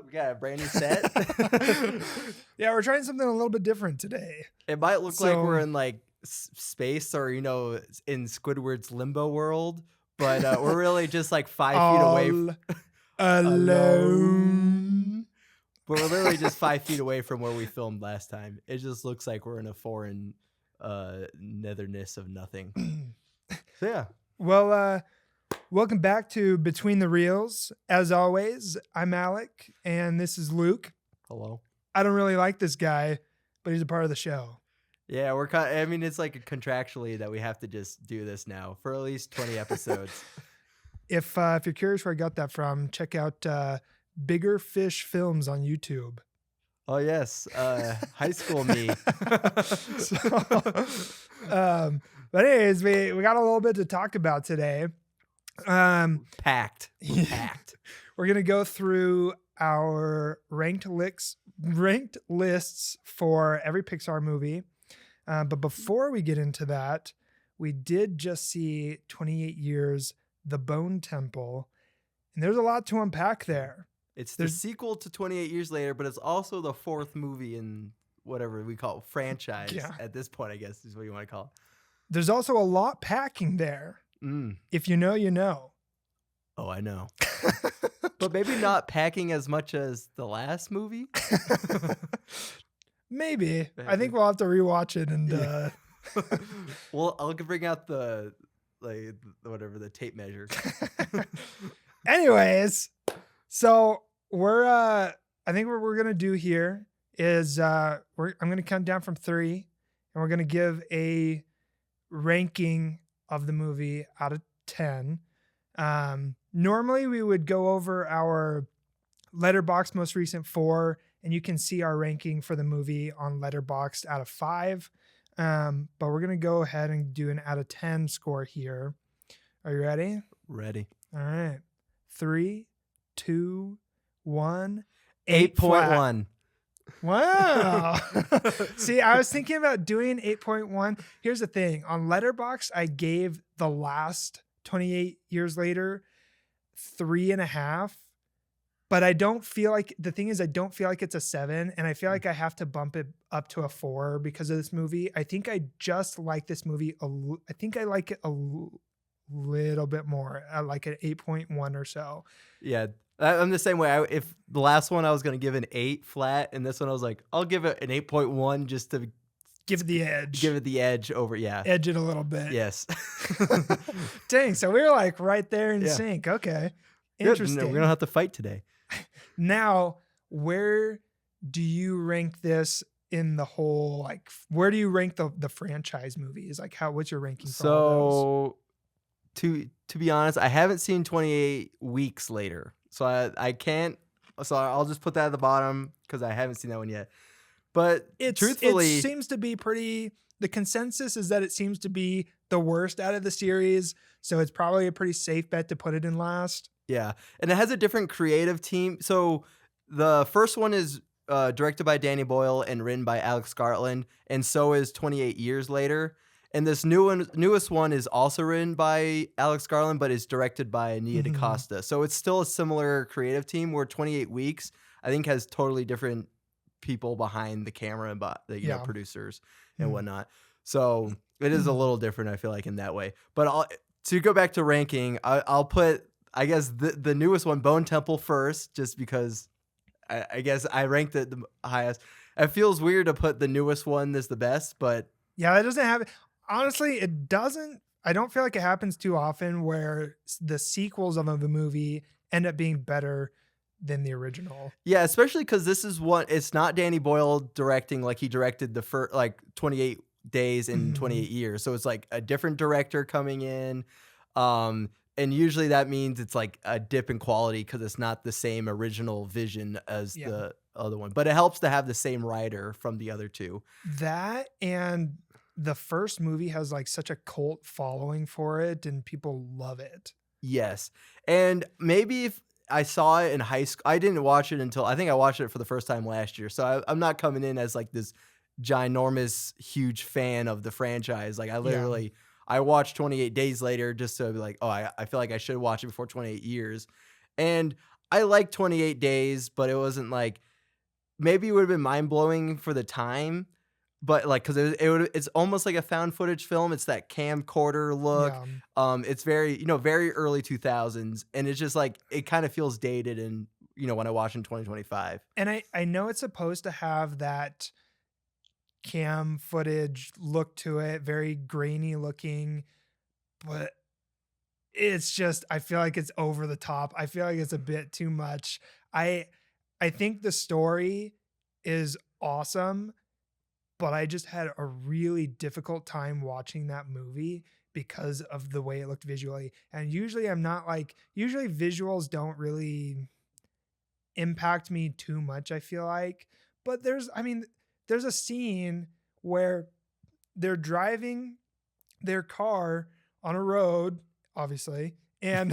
We got a brand new set. Yeah, we're trying something a little bit different today. It might look like we're in like space or, you know, in Squidward's limbo world, but we're really just like 5 feet away. Alone. But we're literally just 5 feet away from where we filmed last time. It just looks like we're in a foreign netherness of nothing. So yeah. Well, welcome back to Between the Reels. As always, I'm Alec, and this is Luke. Hello. I don't really like this guy, but he's a part of the show. Yeah, I mean, it's like contractually that we have to just do this now for at least 20 episodes. If you're curious where I got that from, check out Bigger Fish Films on YouTube. Oh yes, high school me. But anyways, we got a little bit to talk about today. Packed. We're gonna go through our ranked lists for every Pixar movie. But before we get into that, we did just see 28 Years, The Bone Temple, and there's a lot to unpack there. It's the sequel to 28 Years Later, but it's also the fourth movie in whatever we call franchise at this point, I guess is what you want to call it. There's also a lot packing there. If you know, you know. Oh, I know. But maybe not packing as much as the last movie? Maybe. I think we'll have to rewatch it and well, I'll bring out the tape measure. Anyways, so I think what we're gonna do here is I'm gonna count down from 3, and we're gonna give a ranking of the movie out of 10. Normally we would go over our Letterboxd most recent 4, and you can see our ranking for the movie on Letterboxd out of 5. But we're gonna go ahead and do an out of 10 score here. Are you ready? Ready. All right. 3, 2, 1. 8.1. Wow. See, I was thinking about doing 8.1. Here's the thing. On Letterboxd, I gave the last 28 Years Later 3.5. But I don't feel like, the thing is, I don't feel like it's a 7. And I feel like I have to bump it up to a 4 because of this movie. I think I just like this movie. I think I like it a little bit more. I like an 8.1 or so. Yeah. I'm the same way. If the last one I was going to give an 8 flat, and this one I was like, I'll give it an 8.1 just to give it the edge. Give it the edge over, yeah. Edge it a little bit. Yes. Dang, so we were like right there in sync. Okay. Interesting. Good. We're going to have to fight today. Now, where do you rank this in the whole, like, where do you rank the franchise movies? Like, what's your ranking for all those? To be honest, I haven't seen 28 Weeks Later. So I can't, so I'll just put that at the bottom because I haven't seen that one yet. But truthfully, it seems to be the consensus is that it seems to be the worst out of the series. So it's probably a pretty safe bet to put it in last. Yeah. And it has a different creative team. So the first one is directed by Danny Boyle and written by Alex Garland. And so is 28 Years Later. And this newest one is also written by Alex Garland, but is directed by Nia DaCosta. So it's still a similar creative team where 28 Weeks, I think, has totally different people behind the camera and know, producers and whatnot. So it is a little different, I feel like, in that way. But to go back to ranking, I'll put, I guess, the newest one, Bone Temple, first, just because I guess I ranked it the highest. It feels weird to put the newest one as the best, but... Yeah, that doesn't happen. Honestly, it doesn't. I don't feel like it happens too often where the sequels of a movie end up being better than the original. Yeah, especially because this is it's not Danny Boyle directing like he directed the first 28 Days in 28 Years. So it's like a different director coming in. And usually that means it's like a dip in quality because it's not the same original vision as the other one. But it helps to have the same writer from the other two. That and the first movie has like such a cult following for it and people love it. Yes. And maybe if I saw it in high school, I didn't watch it until I think I watched it for the first time last year. So I'm not coming in as like this ginormous, huge fan of the franchise. Like I watched 28 Days Later just to be like, oh, I feel like I should watch it before 28 Years. And I like 28 Days, but it wasn't like maybe it would have been mind-blowing for the time, but, like, 'cause it's almost like a found footage film, it's that camcorder look, Yeah. it's very, very early 2000s, and it's just, like, it kinda feels dated and, when I watch in 2025. And I know it's supposed to have that cam footage look to it, very grainy looking, but it's just I feel like it's over the top. I feel like it's a bit too much. I I think the story is awesome, but I just had a really difficult time watching that movie because of the way it looked visually. And usually I'm not like usually visuals don't really impact me too much, I feel like. But there's a scene where they're driving their car on a road, obviously, and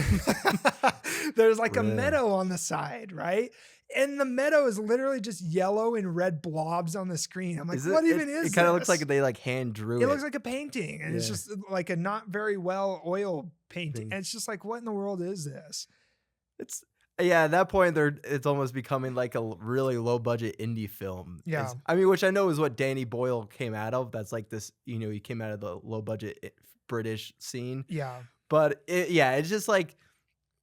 there's like a Yeah. meadow on the side, right? And the meadow is literally just yellow and red blobs on the screen. I'm like, Is it what it even it is kinda looks like this? they, like, hand drew It it. looks like a painting, and it's Yeah. just like a not very well oiled painting. Thing. And it's just like, what in the world is this? It's yeah, at that point, it's almost becoming like a really low budget indie film. Yeah, Which I know is what Danny Boyle came out of. That's like this, he came out of the low budget British scene. yeah, But it's just like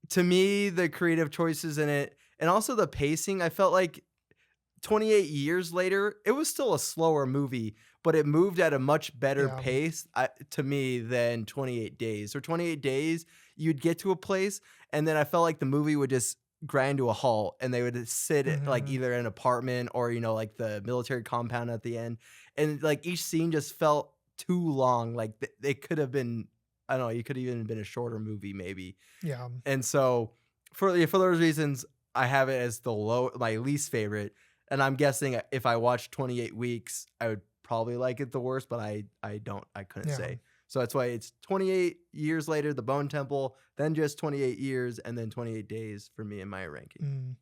to me, the creative choices in it and also the pacing, I felt like 28 years later, it was still a slower movie, but it moved at a much better yeah. pace to me than 28 Days. Or 28 Days, you'd get to a place, and then I felt like the movie would just grind to a halt, and they would sit at, like Mhm. either in an apartment or like the military compound at the end, and like each scene just felt too long. Like it could have been, I don't know, you could have even been a shorter movie maybe. Yeah, And so for those reasons, I have it as my least favorite. And I'm guessing if I watched 28 Weeks, I would probably like it the worst, but I couldn't yeah. say. So that's why it's 28 years later, The Bone Temple, then just 28 years, and then 28 Days for me in my ranking.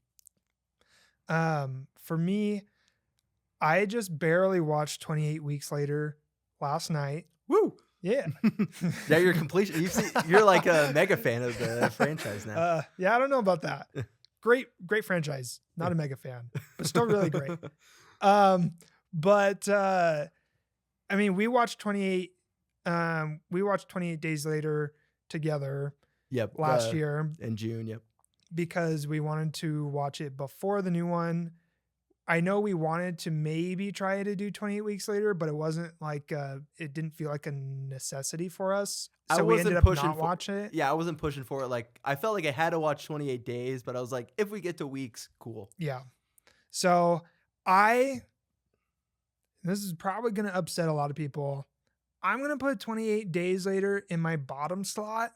Mm. For me, I just barely watched 28 Weeks Later last night. Woo! Yeah. Yeah, you're completion. You're like a mega fan of the franchise now. Yeah, I don't know about that. Great franchise. Not a mega fan, but still really great. Um, but I mean, we watched 28 Days Later together Yep. last year In June. Yep. because we wanted to watch it before the new one. I know we wanted to maybe try to do 28 Weeks Later, but it wasn't like it didn't feel like a necessity for us. I So we wasn't ended up pushing not for watching it. Yeah, I wasn't pushing for it. Like I felt like I had to watch 28 Days, but I was like, if we get to weeks, cool. Yeah. So I this is probably gonna upset a lot of people. I'm gonna put 28 Days Later in my bottom slot,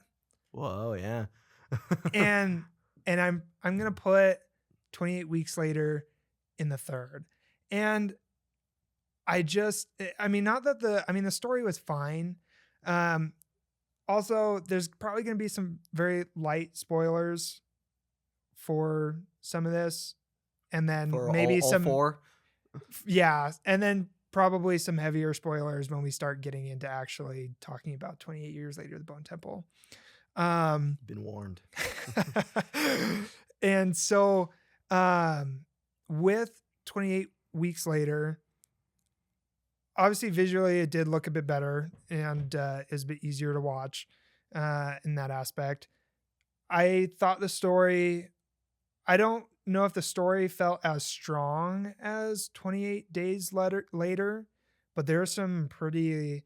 Whoa, yeah. and I'm gonna put 28 Weeks Later in the third. And I mean, not that the story was fine. Um, Also, there's probably going to be some very light spoilers for some of this, and then For maybe all some, four. yeah, and then probably some heavier spoilers when we start getting into actually talking about 28 years later, the Bone Temple. Um, Been warned. and so, with 28 Weeks Later, obviously visually it did look a bit better and is a bit easier to watch in that aspect. I thought the story, I don't know if the story felt as strong as 28 Days Later, but there's some pretty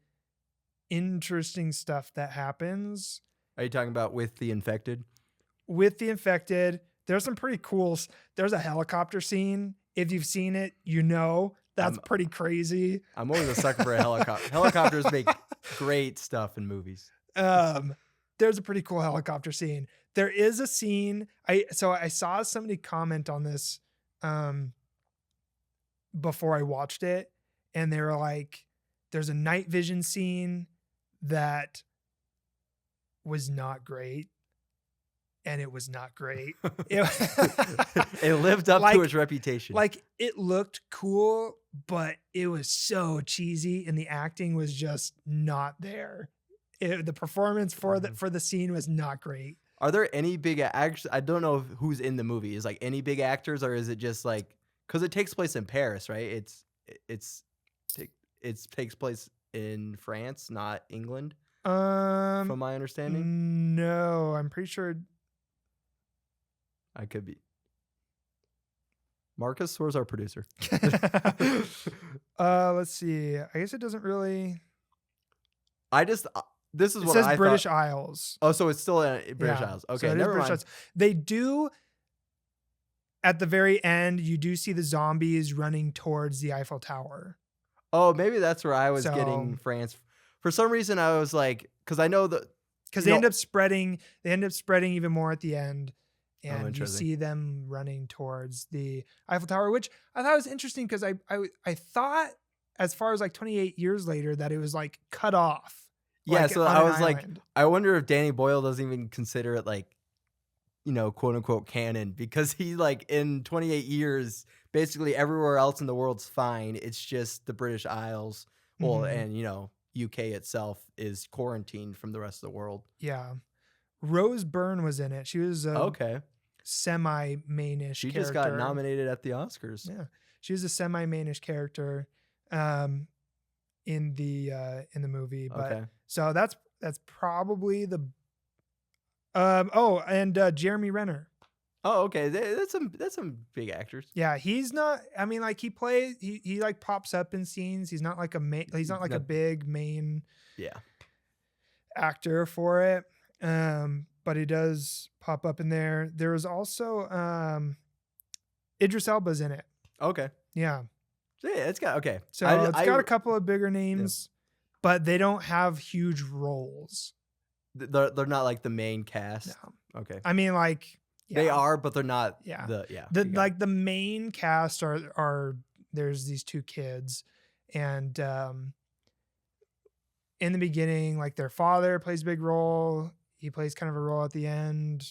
interesting stuff that happens Are you talking about with the infected? with the infected. There's some pretty cool, there's a helicopter scene. If you've seen it, that's pretty crazy. I'm always a sucker for a helicopter. Helicopters make great stuff in movies. There's a pretty cool helicopter scene. There is a scene. I saw somebody comment on this before I watched it, and they were like, "There's a night vision scene that was not great." And it was not great. It lived up to its reputation. Like it looked cool, but it was so cheesy, and the acting was just not there. The performance for the scene was not great. Are there any big actors? I don't know who's in the movie. Is like any big actors, or is it just like because it takes place in Paris, right? It's take- it takes place in France, not England, Um, from my understanding. no, I'm pretty sure. I could be. Marcus, where's our producer? Let's see. I guess it doesn't really. I just this is It what says I thought. British Isles. Oh, so it's still in British Yeah, Isles. so Okay, it is never British mind. Isles. They do at the very end. You do see the zombies running towards the Eiffel Tower. Oh, maybe that's where I was So getting France. For some reason, I was like, because I know that because you they know. end up spreading, even more at the end, Oh, and you interesting. see them running towards the Eiffel Tower, which I thought was interesting because I thought as far as like 28 years later that it was like cut off, Yeah, like so on I an was like, island. I wonder if Danny Boyle doesn't even consider it like, quote unquote canon because he like in 28 years, basically everywhere else in the world's fine. It's just the British Isles, well, Mhm. and UK itself is quarantined from the rest of the world. Yeah, Rose Byrne was in it. She was a Okay, semi-mainish she just got character. nominated at the Oscars. Yeah, she was a semi-mainish character um, in the movie. But Okay. so that's probably the and Jeremy Renner. Oh, okay. That's some big actors. Yeah, he's not. I mean, like he like pops up in scenes. He's not like he's not He's like a not. big main Yeah. actor for it. But he does pop up in there. There was also Idris Elba's in it. Okay. Yeah. So, yeah, it's got okay. So it's got a I couple of bigger yeah. names, but they don't have huge roles. They're not like the main cast. No. Okay. I mean, like They yeah, are, but they're not yeah. the yeah. The you got it. like the main cast are there's these two kids, and in the beginning, like their father plays a big role. He plays kind of a role at the end,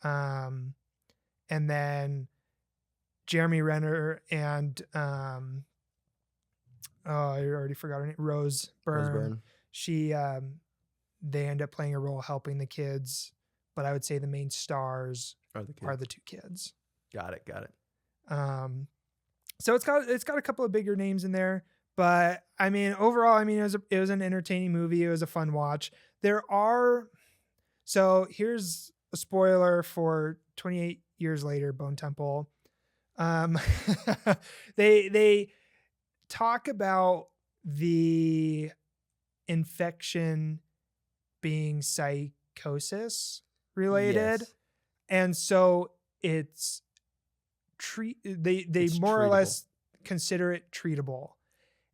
and then Jeremy Renner and oh, I already forgot her name, Rose Rose Byrne. Byrne. She they end up playing a role helping the kids, but I would say the main stars Are the kids. are the two kids. Got it. So it's got a couple of bigger names in there, but I mean overall, I mean it was an entertaining movie. It was a fun watch. So here's a spoiler for 28 years later, Bone Temple. They talk about the infection being psychosis related, Yes. and so it's they It's more or treatable. less consider it treatable.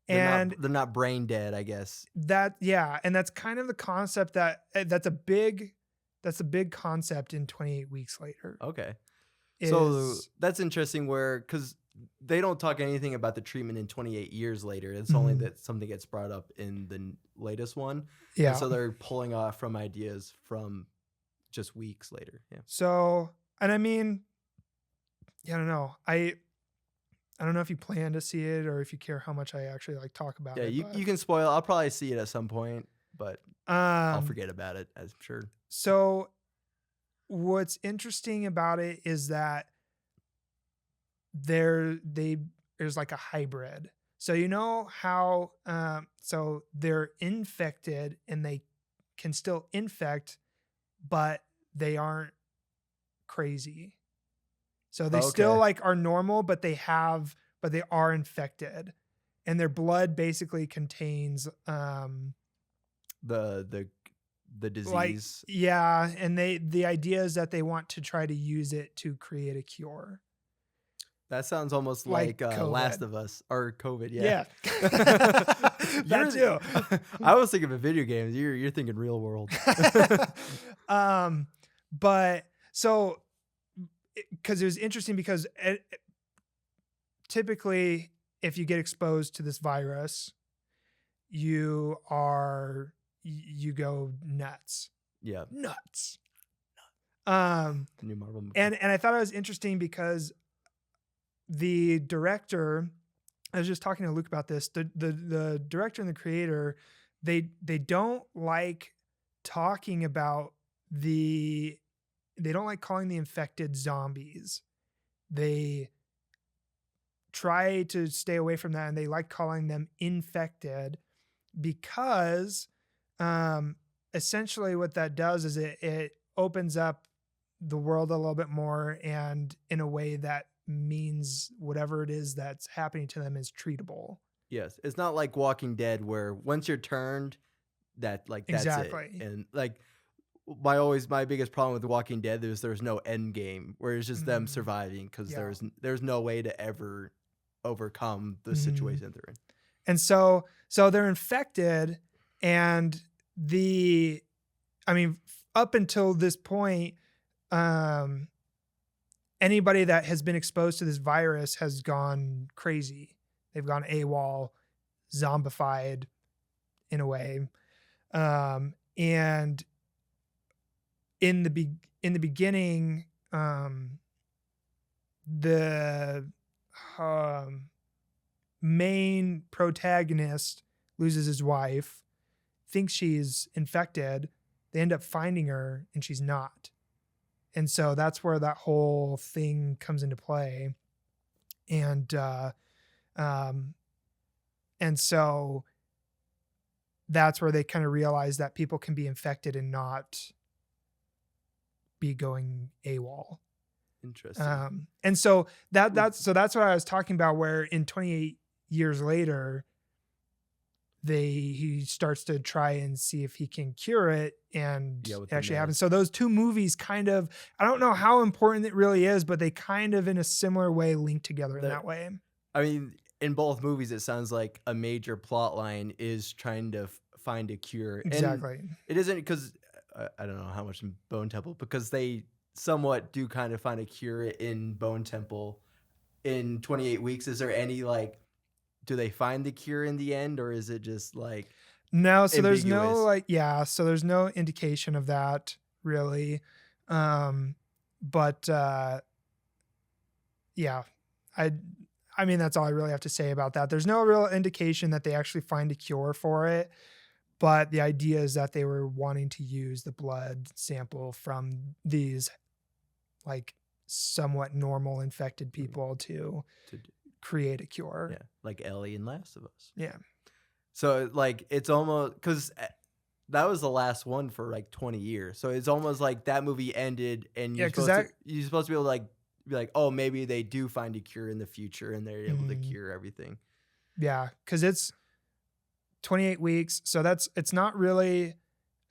And They're not brain dead, I guess. and that's kind of the concept that's a big concept in 28 Weeks Later. Okay. So Is that's interesting because they don't talk anything about the treatment in 28 years later. It's only that something gets brought up in the latest one. yeah. And so they're pulling off from ideas from just weeks later. Yeah. So, and I mean, yeah, I don't know. I don't know if you plan to see it or if you care how much I actually like talk about Yeah, it. you can spoil. I'll probably see it at some point, but I'll forget about it, I'm sure. So what's interesting about it is that there's like a hybrid. So you know how so they're infected and they can still infect, but they aren't crazy. So they still Okay. like are normal, but they are infected, and their blood basically contains The disease. like yeah, and the idea is that they want to try to use it to create a cure. That sounds almost Like like COVID. Last of Us or COVID. Yeah. That too. I was thinking of video games. You're thinking real world. But so because it was interesting because typically if you get exposed to this virus, you go nuts. Yeah. Nuts. New Marvel movie. And I thought it was interesting because the director, I was just talking to Luke about this. The director and the creator, they don't like talking about the don't like calling the infected zombies. They try to stay away from that, and they like calling them infected because essentially what that does is it opens up the world a little bit more, and in a way that means whatever it is that's happening to them is treatable. Yes, it's not like Walking Dead where once you're turned, that's it. Exactly. And like my biggest problem with The Walking Dead is there's no end game where it's just them Mm, surviving because yeah. there's no way to ever overcome the Mhm. situation they're in. And so they're infected, and the I mean, up until this point, um, anybody that has been exposed to this virus has gone crazy. They've gone AWOL, zombified in a way. And in the beginning, the um, main protagonist loses his wife, thinks she's infected. They end up finding her, and she's not. And so that's where that whole thing comes into play. And um, and so that's where they kind of realize that people can be infected and not be going AWOL. Interesting. And so that's what I was talking about. Where in 28 years later, he starts to try and see if he can cure it, and Yeah, it with the actually happens. meds. So those two movies kind of, I don't know how important it really is, but they kind of in a similar way link together in There, that way. I mean, in both movies, it sounds like a major plot line is trying to find a cure, and Exactly. it isn't because I don't know how much in Bone Temple because they somewhat do kind of find a cure in Bone Temple in 28 weeks. Is there any like, do they find the cure in the end, or is it just like No, so there's no ambiguous? like, yeah, so there's no indication of that really. But yeah, I I mean that's all I really have to say about that. There's no real indication that they actually find a cure for it, but the idea is that they were wanting to use the blood sample from these like somewhat normal infected people to To create a cure. Yeah, like Ellie in Last of Us. Yeah. So like it's almost because that was the last one for like 20 years. So it's almost like that movie ended, and Yeah, because that you're supposed to be able to like be like, oh, maybe they do find a cure in the future, and they're able to mm, cure everything. yeah, because it's 28 weeks. So it's not really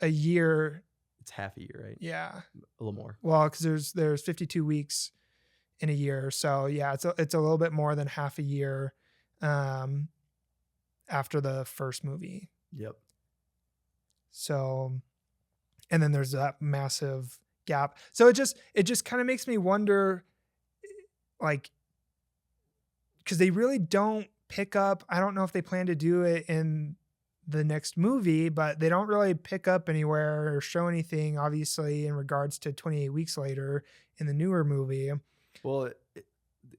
a year. It's half a year, right? Yeah. A little more. Well, because there's 52 weeks in a year. So yeah, it's a little bit more than half a year um, after the first movie. Yep. So, and then there's that massive gap. So it just kind of makes me wonder, like, because they really don't pick up. I don't know if they plan to do it in the next movie, but they don't really pick up anywhere or show anything, obviously, in regards to 28 weeks later in the newer movie. Well,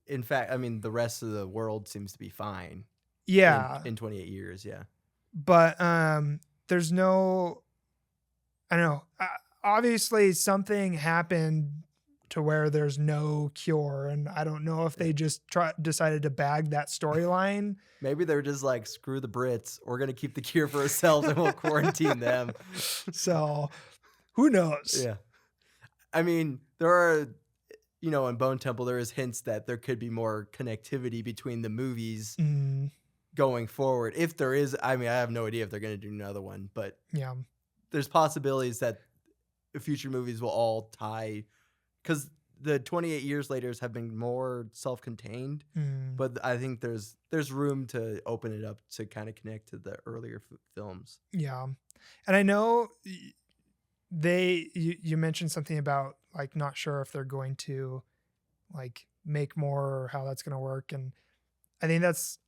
in fact, I mean, the rest of the world seems to be fine Yeah, in 28 years. Yeah. but there's no, I don't know. Obviously, something happened to where there's no cure, and I don't know if Yeah. they just decided to bag that storyline. Maybe they're just like, screw the Brits. We're gonna keep the cure for ourselves, and we'll quarantine them. So, who knows? Yeah. I mean, there are, in Bone Temple, there is hints that there could be more connectivity between the movies Mm, going forward. If there is, I mean, I have no idea if they're going to do another one, but yeah. there's possibilities that the future movies will all tie, because the 28 years later have been more self-contained, Mm, but I think there's room to open it up to kind of connect to the earlier films. yeah. And I know you mentioned something about like not sure if they're going to like make more or how that's going to work, and I think that's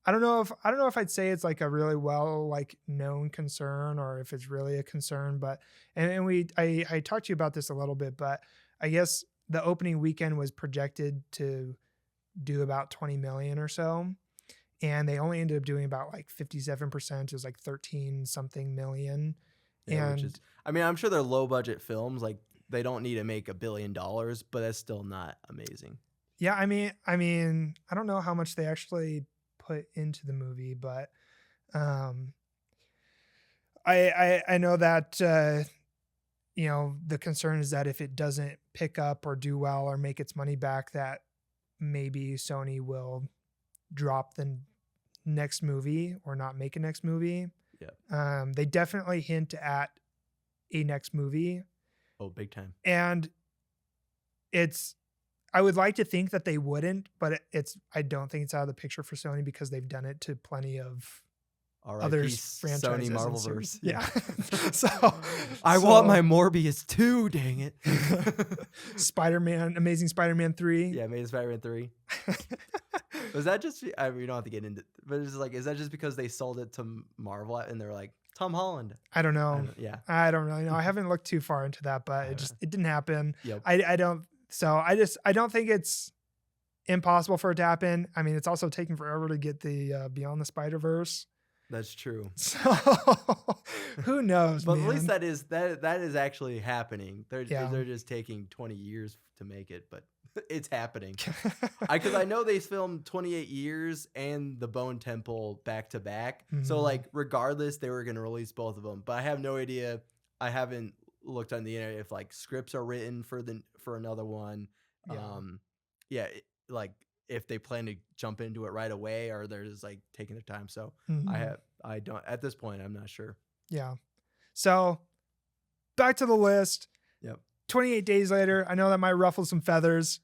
I don't know if I'd say it's like a really well like known concern or if it's really a concern, but and I talked to you about this a little bit, but I guess the opening weekend was projected to do about 20 million or so, and they only ended up doing about like 57%. It was like 13 something million. Yeah, which is, And I mean, I'm sure they're low budget films, like they don't need to make $1 billion, but that's still not amazing. Yeah, I mean, I don't know how much they actually put into the movie, but um, I know that the concern is that if it doesn't pick up or do well or make its money back, that maybe Sony will drop the next movie or not make a next movie. Yeah. They definitely hint at a next movie, Oh, big time. and I would like to think that they wouldn't, but I don't think it's out of the picture for Sony because they've done it to plenty of other franchises Sony and Marvelverse. series. Yeah. so I want my Morbius too, dang it. Amazing Spider-Man 3. Yeah, Amazing Spider-Man 3. Was that just, I mean, we don't have to get into, but it's like, is that just because they sold it to Marvel and they're like, Tom Holland? I don't know. Yeah. I don't really know. I haven't looked too far into that, but it didn't happen. Yep. I don't think it's impossible for it to happen. I mean, it's also taking forever to get the Beyond the Spider-Verse. That's true. So who knows? But man. at least that is actually happening. They're just taking 20 years to make it, but it's happening. Because I know they filmed 28 Years and The Bone Temple back to back. So like regardless, they were gonna release both of them. But I have no idea. I haven't looked on the internet if like scripts are written for another one. Like if they plan to jump into it right away or they're just like taking their time. So I don't at this point, I'm not sure. Yeah. So back to the list. Yep. 28 days later, I know that might ruffle some feathers.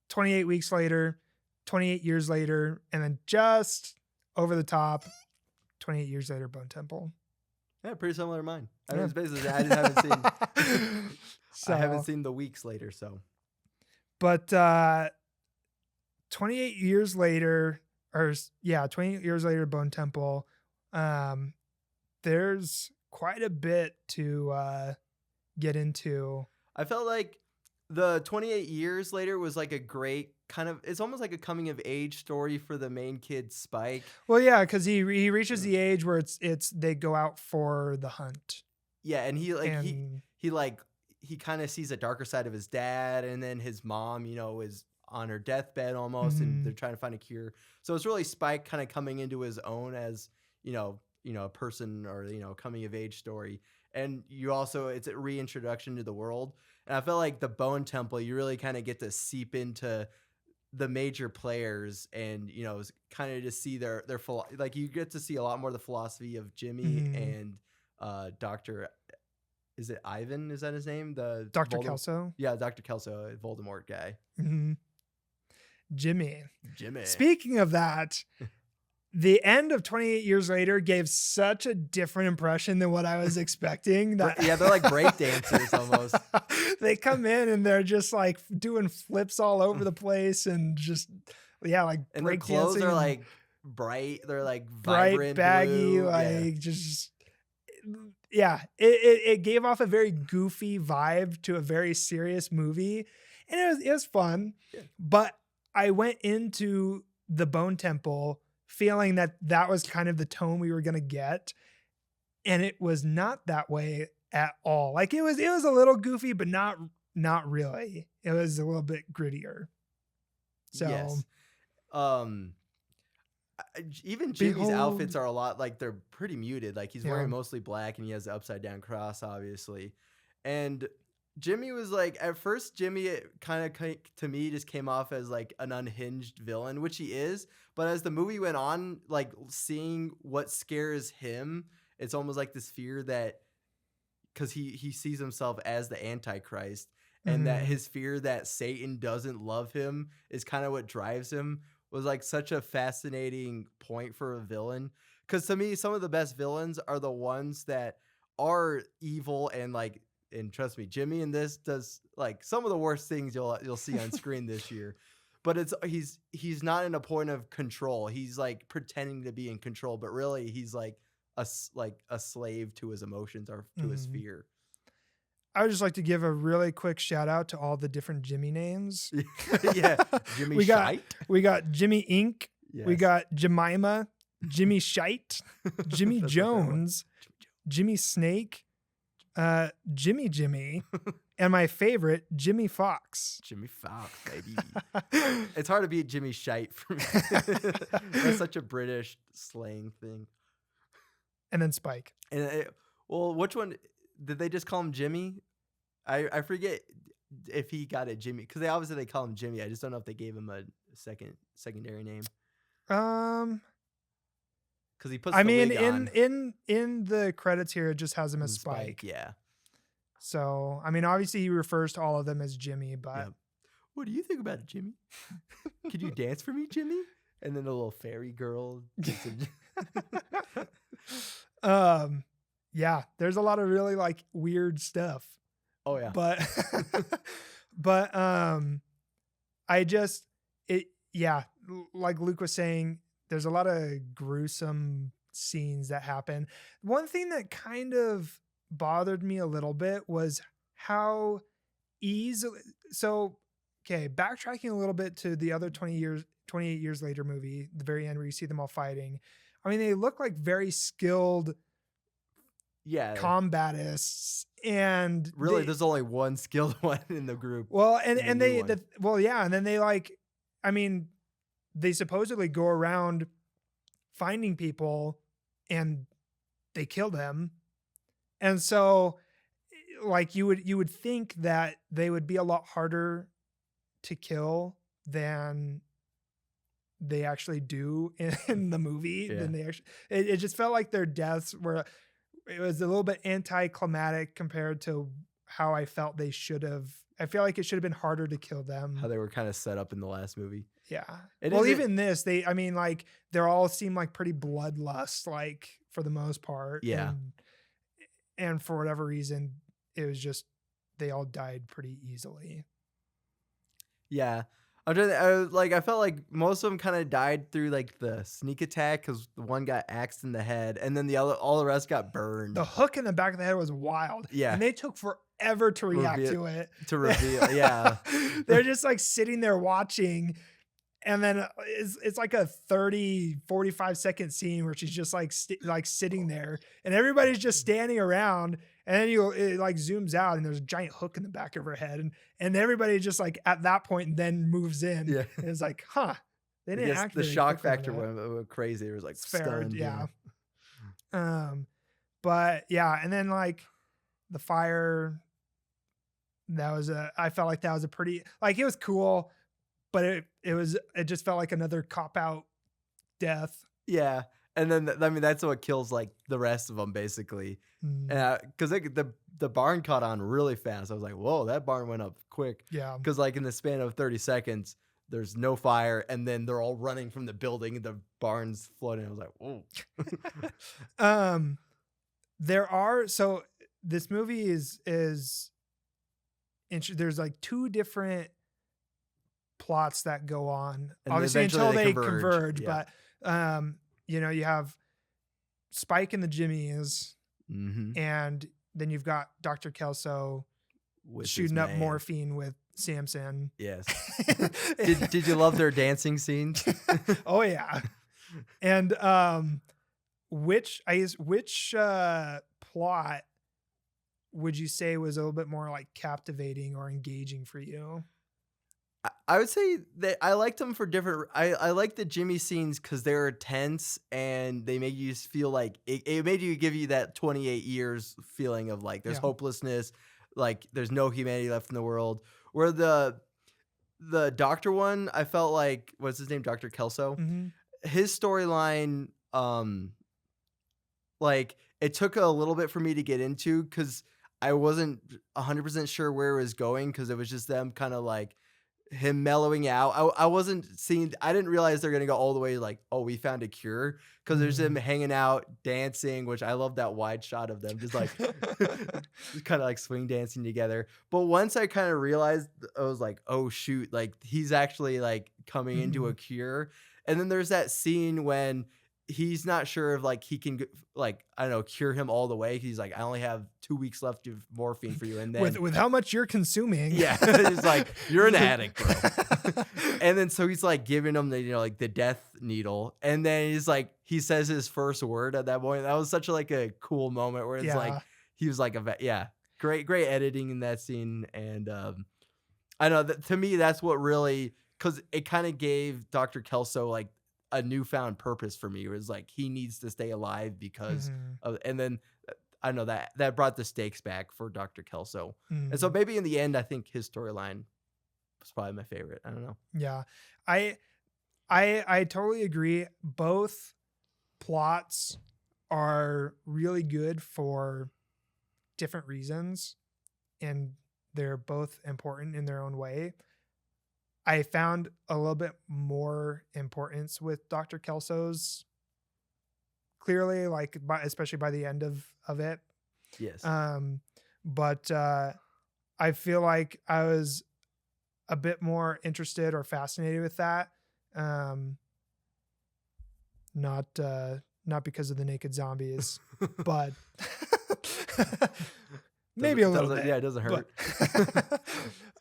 28 weeks later, 28 years later, and then just over the top, 28 years later, Bone Temple. Yeah, pretty similar to mine. I Yeah. mean, it's basically I just haven't seen I haven't seen the weeks later, so. But 28 years later, 28 years later, Bone Temple, there's quite a bit to get into. I felt like the 28 years later was like a great kind of, it's almost like a coming of age story for the main kid Spike. Well, yeah, because he reaches the age where it's they go out for the hunt. Yeah, and he kind of sees a darker side of his dad, and then his mom, is on her deathbed almost, and they're trying to find a cure. So it's really Spike kind of coming into his own as, a person or, coming of age story. And it's a reintroduction to the world. And I felt like the Bone Temple, you really kind of get to seep into the major players and, kind of just see their like you get to see a lot more of the philosophy of Jimmy and Dr. Is it Ivan? Is that his name? The Dr. Kelso? Yeah, Dr. Kelso, Voldemort guy. Mm-hmm. Jimmy. Jimmy. Speaking of that, the end of 28 years later gave such a different impression than what I was expecting. Yeah, they're like break dancers almost. They come in and they're just like doing flips all over the place and just like and break their clothes dancing. are like bright. They're like bright, vibrant, baggy, blue. just it gave off a very goofy vibe to a very serious movie, and it was fun. Yeah. But I went into the Bone Temple feeling that was kind of the tone we were going to get. And it was not that way at all. Like it was a little goofy, but not really. It was a little bit grittier. So, yes. Even Jimmy's outfits are a lot like they're pretty muted. Like he's wearing mostly black and he has the upside down cross, obviously. And Jimmy was like, at first, Jimmy kind of to me just came off as like an unhinged villain, which he is. But as the movie went on, like seeing what scares him, it's almost like this fear that because he sees himself as the Antichrist and that his fear that Satan doesn't love him is kind of what drives him was like such a fascinating point for a villain. Because to me, some of the best villains are the ones that are evil and like, and trust me, Jimmy in this does like some of the worst things you'll see on screen this year. But he's not in a point of control. He's like pretending to be in control, but really he's like a slave to his emotions or to his fear. I would just like to give a really quick shout out to all the different Jimmy names. Yeah, Jimmy we got Jimmy Inc. Yes. We got Jemima, Jimmy Shite, Jimmy Jones, Jimmy Snake, Jimmy, And my favorite, Jimmy Fox. Jimmy Fox, baby. It's hard to beat Jimmy Shite for me. That's such a British slang thing. And then Spike. And well, which one did they just call him Jimmy? I forget if he got a Jimmy because they call him Jimmy. I just don't know if they gave him a secondary name Um, because he puts. I the mean, wig on. in the credits here, it just has him as Spike. Yeah. So, I mean, obviously he refers to all of them as Jimmy, but Yep. What do you think about it, Jimmy? Could you dance for me, Jimmy? And then the little fairy girl. Yeah, there's a lot of really like weird stuff. Oh yeah. But but like Luke was saying, there's a lot of gruesome scenes that happen. One thing that kind of bothered me a little bit was how easily backtracking a little bit to the other 28 years later movie, the very end where you see them all fighting. I mean, they look like very skilled combatists, and really there's only one skilled one in the group. Well, and then they like, I mean, they supposedly go around finding people and they kill them. And so like you would think that they would be a lot harder to kill than they actually do in the movie. Than they actually, it just felt like their deaths were, it was a little bit anticlimactic compared to how I felt they should have. I feel like it should have been harder to kill them. How they were kind of set up in the last movie. Yeah. Even this, they're all seem like pretty bloodlust, like for the most part. Yeah. And for whatever reason, it was just, they all died pretty easily. Yeah. I felt like most of them kind of died through like the sneak attack because the one got axed in the head and then all the rest got burned. The hook in the back of the head was wild. Yeah. And they took forever to react to it. To reveal. Yeah. They're just like sitting there watching. And then it's like a 30, 45-second scene where she's just like sitting there and everybody's just standing around. And then it like zooms out and there's a giant hook in the back of her head. And everybody just like at that point then moves in. Yeah. And it's like, they didn't act the shock factor went crazy. It was like stunned. Yeah. But yeah. And then like the fire, I felt like that was a pretty, like it was cool, but it just felt like another cop-out death. Yeah. And then, I mean, that's what kills like the rest of them basically. Because the barn caught on really fast. I was like, whoa, that barn went up quick. Yeah. Because like in the span of 30 seconds, there's no fire. And then they're all running from the building and the barn's flooding. I was like, whoa. So this movie is there's like two different plots that go on, and obviously until they converge. Yeah. But you have Spike and the Jimmies, and then you've got Dr. Kelso shooting up morphine with Samson. Yes. Did you love their dancing scenes? Oh yeah. And which plot would you say was a little bit more like captivating or engaging for you? I would say that I liked them for different. I like the Jimmy scenes because they were tense and they made you feel like it made you give you that 28 years feeling of like there's hopelessness, like there's no humanity left in the world. Where the doctor one, I felt like, what's his name, Dr. Kelso, his storyline, like it took a little bit for me to get into because I wasn't 100% sure where it was going because it was just them kind of like him mellowing out. I didn't realize they're going to go all the way like, oh, we found a cure, because there's them hanging out, dancing, which I love that wide shot of them just like kind of like swing dancing together. But once I kind of realized, I was like, oh shoot, like he's actually like coming into a cure. And then there's that scene when he's not sure if like he can like, I don't know, cure him all the way. He's like, I only have 2 weeks left of morphine for you. And then with how much you're consuming. Yeah. He's like, you're an addict, bro. And then so he's like giving him the, like the death needle. And then he's like, he says his first word at that point. That was such a, like a cool moment where it's like, he was like, yeah. great editing in that scene, and I know that to me that's what really because it kind of gave Dr. Kelso like a newfound purpose for me. It was like he needs to stay alive because Mhm. of, and then I know that brought the stakes back for Dr. Kelso, and so Mhm. maybe in the end, I think his storyline was probably my favorite. I don't know. Yeah. I I totally agree. Both plots are really good for different reasons, and they're both important in their own way. I found a little bit more importance with Dr. Kelso's clearly, like especially by the end of it. Yes. Um, but I feel like I was a bit more interested or fascinated with that. Um, not because of the naked zombies, but maybe a little Doesn't bit. yeah, it doesn't But hurt.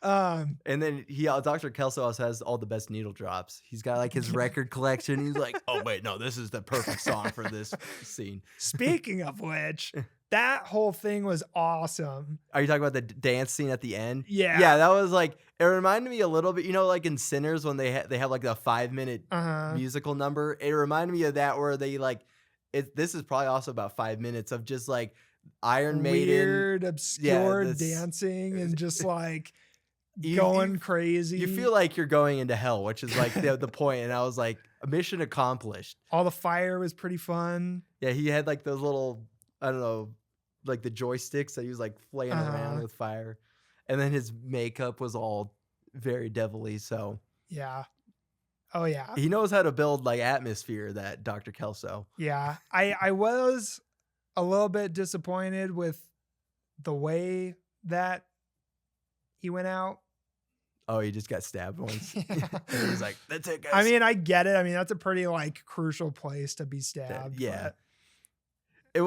um, And then Dr. Kelso also has all the best needle drops. He's got like his record collection. He's like, oh wait, no, this is the perfect song for this scene. speaking of which, that whole thing was awesome. Are you talking about the dance scene at the end? Yeah. Yeah, that was like it reminded me a little bit, like in Sinners when they have like a 5 minute Uh-huh. musical number. It reminded me of that where they like this is probably also about 5 minutes of just like Iron Maiden. Weird, Yeah, obscure dancing and just like you going you crazy. feel like you're going into hell, which is like the point. And I was like, mission accomplished. All the fire was pretty fun. Yeah, he had like those little, I don't know, like the joysticks that he was like flaying around Uh-huh. with fire. And then his makeup was all very devilly. So Yeah. Oh yeah. he knows how to build like atmosphere, that Dr. Kelso. Yeah. I was a little bit disappointed with the way that he went out. Oh, he just got stabbed once. And he's like, that's it, guys. I mean, I get it. I mean, that's a pretty like crucial place to be stabbed. Yeah. But It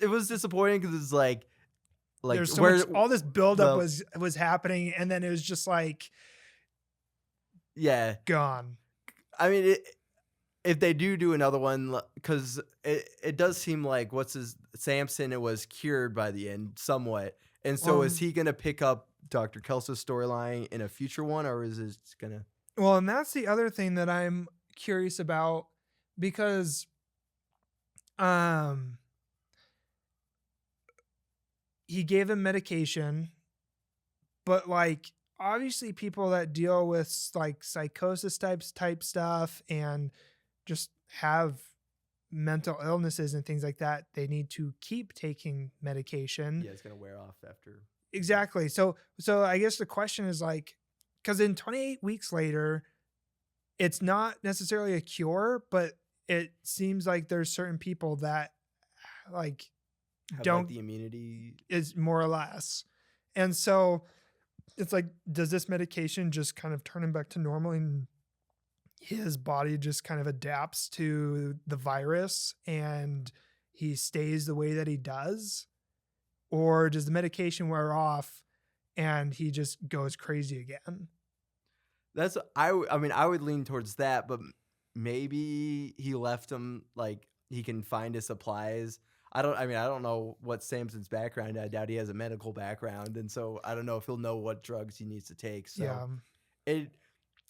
was disappointing because it's like there's so where much, all this buildup well, was happening, and then it was just like yeah. gone. I mean, if they do another one, because it does seem like Samson, it was cured by the end somewhat. And so is he going to pick up Dr. Kelso's storyline in a future one, or is it going to? Well, and that's the other thing that I'm curious about, because um he gave him medication, but like obviously people that deal with like psychosis type stuff and just have mental illnesses and things like that, they need to keep taking medication. Yeah, it's going to wear off after. Exactly. So I guess the question is like, because in 28 weeks later, it's not necessarily a cure, but it seems like there's certain people that like Have don't like the immunity. is more or less. And so it's like, does this medication just kind of turn him back to normal, and his body just kind of adapts to the virus and he stays the way that he does? Or does the medication wear off and he just goes crazy again? I mean, I would lean towards that, but maybe he left him like he can find his supplies. I don't know what Samson's background. I doubt he has a medical background, and so I don't know if he'll know what drugs he needs to take. So Yeah.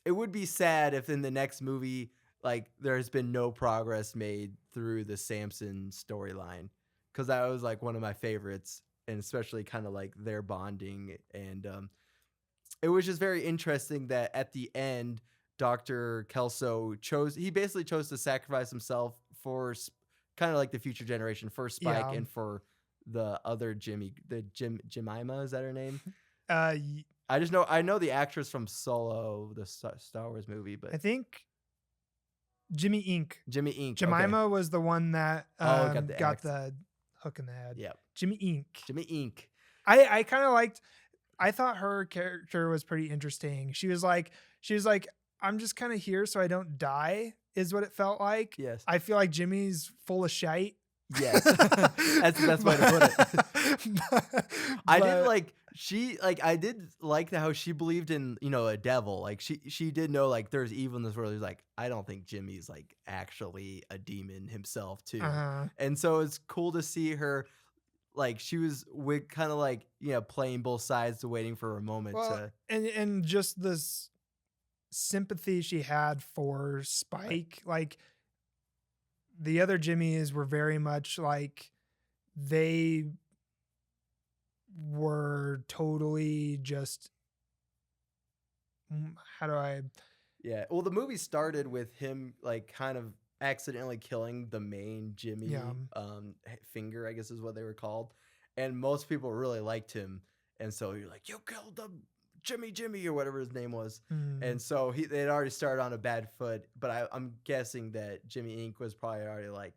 it would be sad if in the next movie like there's been no progress made through the Samson storyline, because that was like one of my favorites, and especially kind of like their bonding, and it was just very interesting that at the end Dr. Kelso basically chose to sacrifice himself for kind of like the future generation, for Spike Yeah. and for the other Jemima, is that her name? Y- I know the actress from Solo, the Star Wars movie, but I think Jimmy Inc. Jimmy Inc. Jemima was the one that got the hook in the head. Yeah, Jimmy Inc. Jimmy Inc. I kind of liked, I thought her character was pretty interesting. She was like, I'm just kind of here so I don't die, is what it felt like. Yes. I feel like Jimmy's full of shite. Yes. That's the best way to put it. I did like how she believed in, a devil. Like she did know like there's evil in this world. He's like, I don't think Jimmy's like actually a demon himself too. Uh-huh. And so it's cool to see her like she was with kind of like, playing both sides to waiting for a moment Well, to. and just this sympathy she had for Right. Spike, like the other Jimmies were very much like they were totally just how do I Yeah. Well, the movie started with him like kind of accidentally killing the main yeah. Jimmy finger, I guess is what they were called. And most people really liked him. And so you're like, you killed the Jimmy or whatever his name was. Mm. And so they'd already started on a bad foot. But I'm guessing that Jimmy Inc. was probably already like,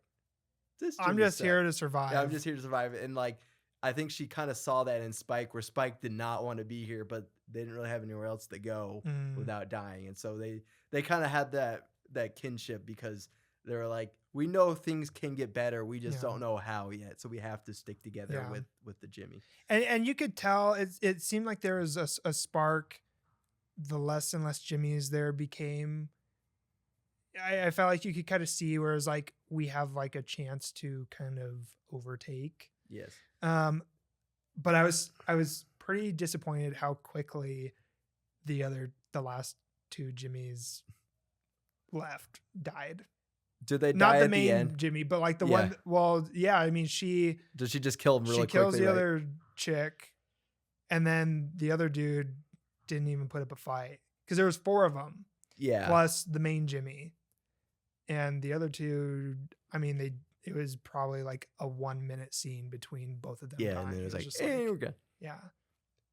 this I'm Jimmy just sucks. here to Yeah, I'm just survive. here to survive. And like, I think she kind of saw that in Spike, where Spike did not want to be here, but they didn't really have anywhere else to go Mm. without dying. And so they kind of had that kinship because they were like, we know things can get better, we just Yeah. don't know how yet. So we have to stick together Yeah. with the Jimmy. And you could tell it seemed like there was a spark. The less and less Jimmys there became. I felt like you could kind of see where it's like we have like a chance to kind of overtake. Yes. Um, but I was pretty disappointed how quickly the last two Jimmys died. Did they Not die the at the main end? Jimmy, but like the Yeah. one. Well, yeah, I mean Did she just kill him she really kills quickly? the Right. other chick, and then the other dude didn't even put up a fight because there was four of them Yeah. plus the main Jimmy, and the other two. I mean, it was probably like a 1 minute scene between both of them Yeah. dying. And then it was like, just hey, we're good. yeah,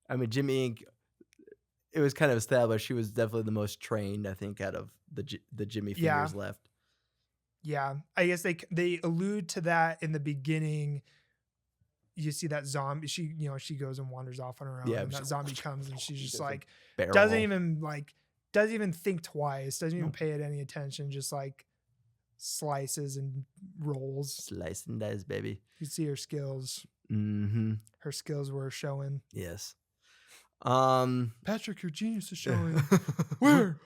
I mean, Jimmy Inc. It was kind of established she was definitely the most trained, I think, out of the Jimmy yeah, fingers left. yeah. I guess they allude to that in the beginning. You see that zombie. She goes and wanders off on her own, Yeah, and she's that like, zombie comes, and she's just There's a like doesn't barrel. even think twice, doesn't even Nope. pay it any attention, just like slices and rolls. Slice and dice, baby. You see her skills. Mm-hmm. Her skills were showing. Yes. Patrick, your genius is showing. Where?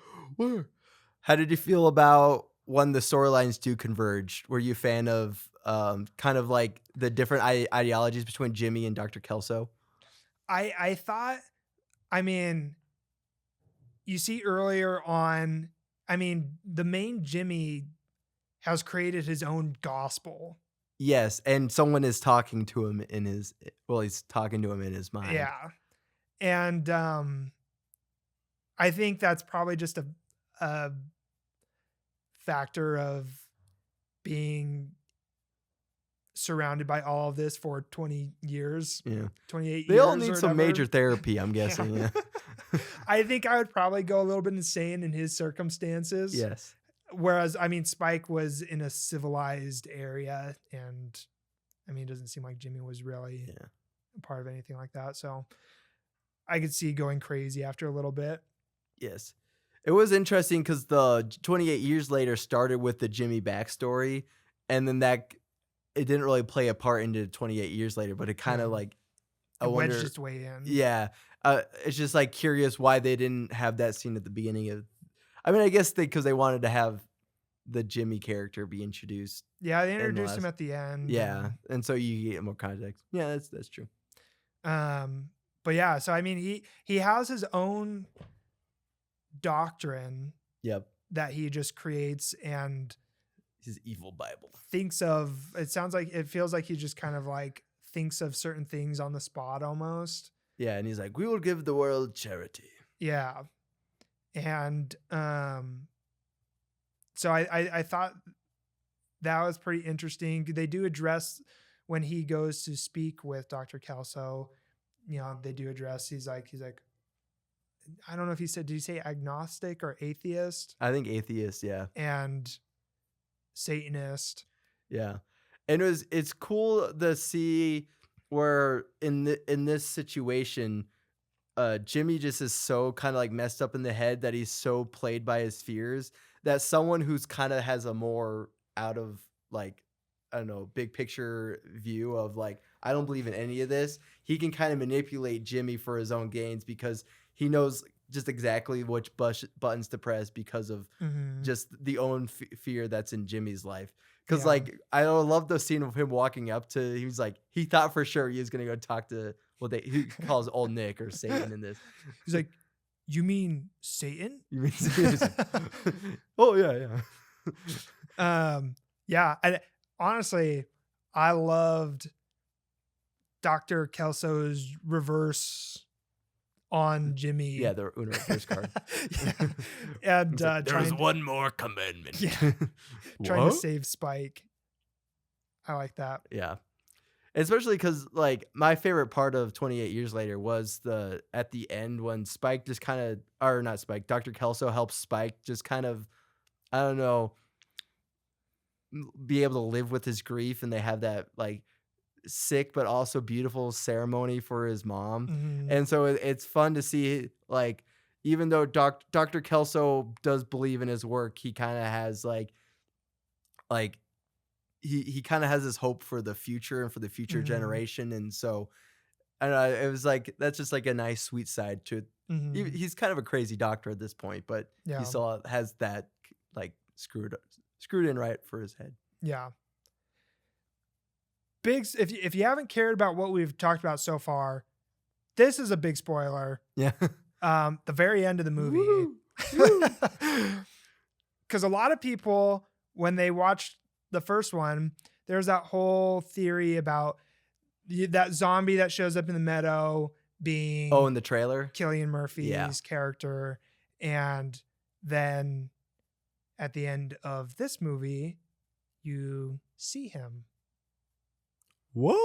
How did you feel about when the storylines do converge? Were you a fan of kind of like the different ideologies between Jimmy and Dr. Kelso? I thought, I mean, you see earlier on, I mean, the main Jimmy has created his own gospel. Yes, and someone is talking to him he's talking to him in his mind. Yeah. And I think that's probably just a factor of being surrounded by all of this for 20 years, Yeah. 28 They years. all need some major therapy, I'm guessing. Yeah. I think I would probably go a little bit insane in his circumstances. Yes. Whereas, I mean, Spike was in a civilized area, and I mean, it doesn't seem like Jimmy was really a part of anything like that. So I could see going crazy after a little bit. Yes. It was interesting because the 28 years later started with the Jimmy backstory, and then it didn't really play a part into 28 years later, but it kind of like, I wonder, wedged its way in. Yeah. It's just like curious why they didn't have that scene at the beginning of, I mean, I guess because they wanted to have the Jimmy character be introduced. Yeah, they introduced him at the end. Yeah. And so you get more context. Yeah, that's true. But yeah, so I mean, he has his own doctrine. Yep. That he just creates and his evil Bible. It feels like he just kind of like thinks of certain things on the spot almost. Yeah, and he's like, we will give the world charity. Yeah. And so I thought that was pretty interesting. They do address when he goes to speak with Dr. Kelso, they do address, he's like, I don't know if did he say agnostic or atheist? I think atheist, yeah. And Satanist. Yeah. And it's cool to see where in this situation, Jimmy just is so kind of like messed up in the head that he's so played by his fears that someone who's kind of has a more out of like, I don't know, big picture view of like, I don't believe in any of this. He can kind of manipulate Jimmy for his own gains because he knows just exactly which buttons to press because of Mhm. just the own fear that's in Jimmy's life. Because Yeah. like I love the scene of him walking up to. He was like he thought for sure he was gonna go talk to what he calls old Nick or Satan in this. He's like, "You mean Satan?" You mean he's like, oh yeah, yeah. Yeah, and honestly, I loved Dr. Kelso's reverse on Yeah, Jimmy. the Uno reverse card. Yeah, and, It's like, there's trying one more commandment. yeah, trying to What? save Spike. I like that. Yeah. Especially because, like, my favorite part of 28 Years Later was at the end when Spike just kind of, or not Spike, Dr. Kelso helps Spike just kind of, I don't know, be able to live with his grief, and they have that, like, sick but also beautiful ceremony for his mom. Mhm. And so it's fun to see, like, even though Dr. Kelso does believe in his work, he kind of has, like, he kind of has this hope for the future and for the future Mhm. generation. And so I don't know, it was like that's just like a nice sweet side to it. Mhm. He's kind of a crazy doctor at this point, but he Yeah, still has that like screwed in right for his head. yeah. If you haven't cared about what we've talked about so far, this is a big spoiler. Yeah. The very end of the movie. Woo! Woo! Because a lot of people, when they watched the first one, there's that whole theory about that zombie that shows up in the meadow Oh, being in the trailer? Killian Yeah. Murphy's character. And then at the end of this movie, you see him. What?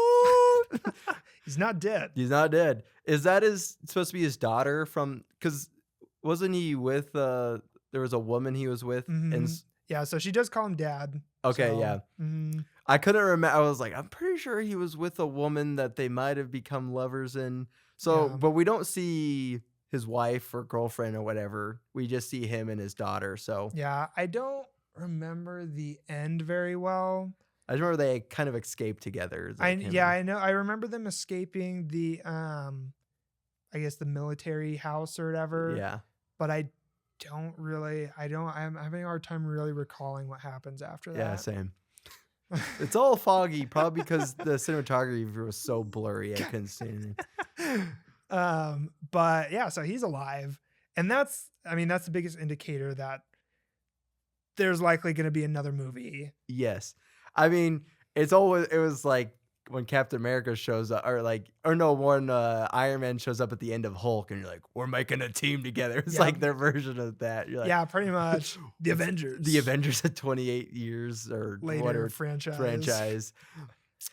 He's not dead. He's not dead. Is that supposed to be his daughter from, because wasn't he with there was a woman he was with and Mhm. Yeah, so she does call him dad. okay, So, yeah. mhm. I couldn't remember. I was like, I'm pretty sure he was with a woman that they might have become lovers in. So, Yeah. but we don't see his wife or girlfriend or whatever. We just see him and his daughter. So Yeah, I don't remember the end very well. I just remember they kind of escaped together. It's like him Yeah, and I know. I remember them escaping the I guess the military house or whatever, yeah, but I'm having a hard time really recalling what happens after yeah, that. same. It's all foggy, probably because the cinematography was so blurry. I couldn't see anything. But yeah, so he's alive. And that's the biggest indicator that there's likely going to be another movie. Yes. I mean, it was like when Captain America shows up or no, when Iron Man shows up at the end of Hulk and you're like, we're making a team together. It's Yeah. like their version of that. You're like, Yeah, pretty much. The it's Avengers. The Avengers at 28 years or Later whatever franchise.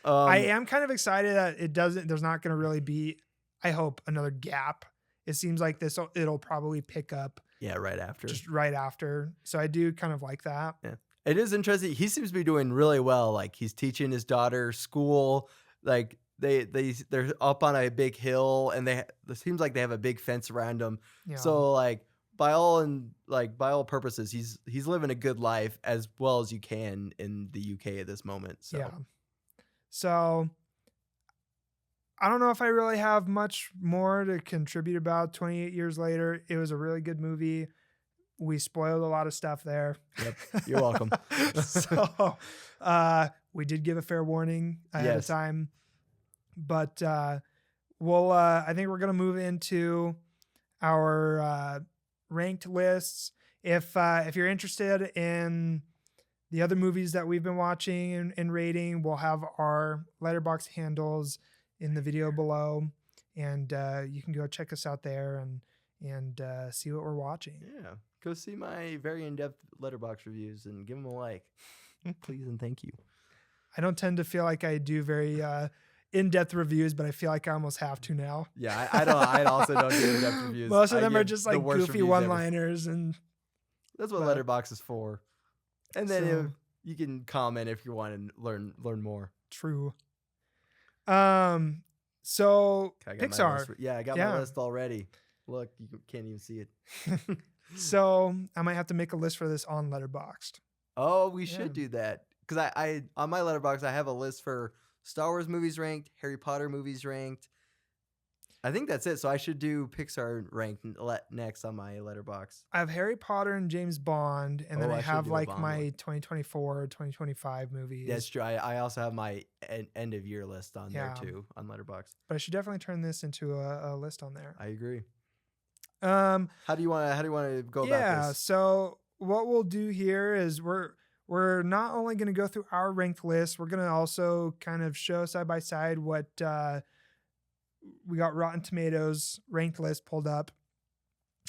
Um, I am kind of excited that there's not going to really be, I hope, another gap. It seems like it'll probably pick up yeah, right after. just right after. So I do kind of like that. Yeah. It is interesting. He seems to be doing really well. Like he's teaching his daughter school. Like they're up on a big hill and it seems like they have a big fence around them. Yeah. So like by all purposes, he's living a good life as well as you can in the UK at this moment. So Yeah. So I don't know if I really have much more to contribute about 28 Years Later. It was a really good movie. We spoiled a lot of stuff there. Yep. You're welcome. So we did give a fair warning ahead of Yes. time. But I think we're gonna move into our ranked lists. If you're interested in the other movies that we've been watching and rating, we'll have our letterbox handles in the video below, and you can go check us out there and see what we're watching. Yeah. Go see my very in-depth letterbox reviews and give them a like. Please and thank you. I don't tend to feel like I do very in-depth reviews, but I feel like I almost have to now. Yeah, I don't. I also don't do in-depth reviews. Most of I them are give just the like worst goofy reviews ever. one-liners, and That's what but- Letterbox is for. And then So- you can comment if you want to learn more. true. So I got my Pixar. list. Yeah, I got Yeah. my list already. Look, you can't even see it. So I might have to make a list for this on Letterboxd. Oh, we Yeah. should do that because I on my Letterbox I have a list for Star Wars movies ranked, Harry Potter movies ranked. I think that's it. So I should do Pixar ranked next on my letterbox. I have Harry Potter and James Bond, and then Oh, I I should have do a like Bond my one. 2024, 2025 movies. That's true. I also have my end of year list on there Yeah. too on Letterbox. But I should definitely turn this into a list on there. I agree. Um, How do you want to go about yeah. this? So what we'll do here is we're not only going to go through our ranked list, we're going to also kind of show side by side what we got Rotten Tomatoes ranked list pulled up,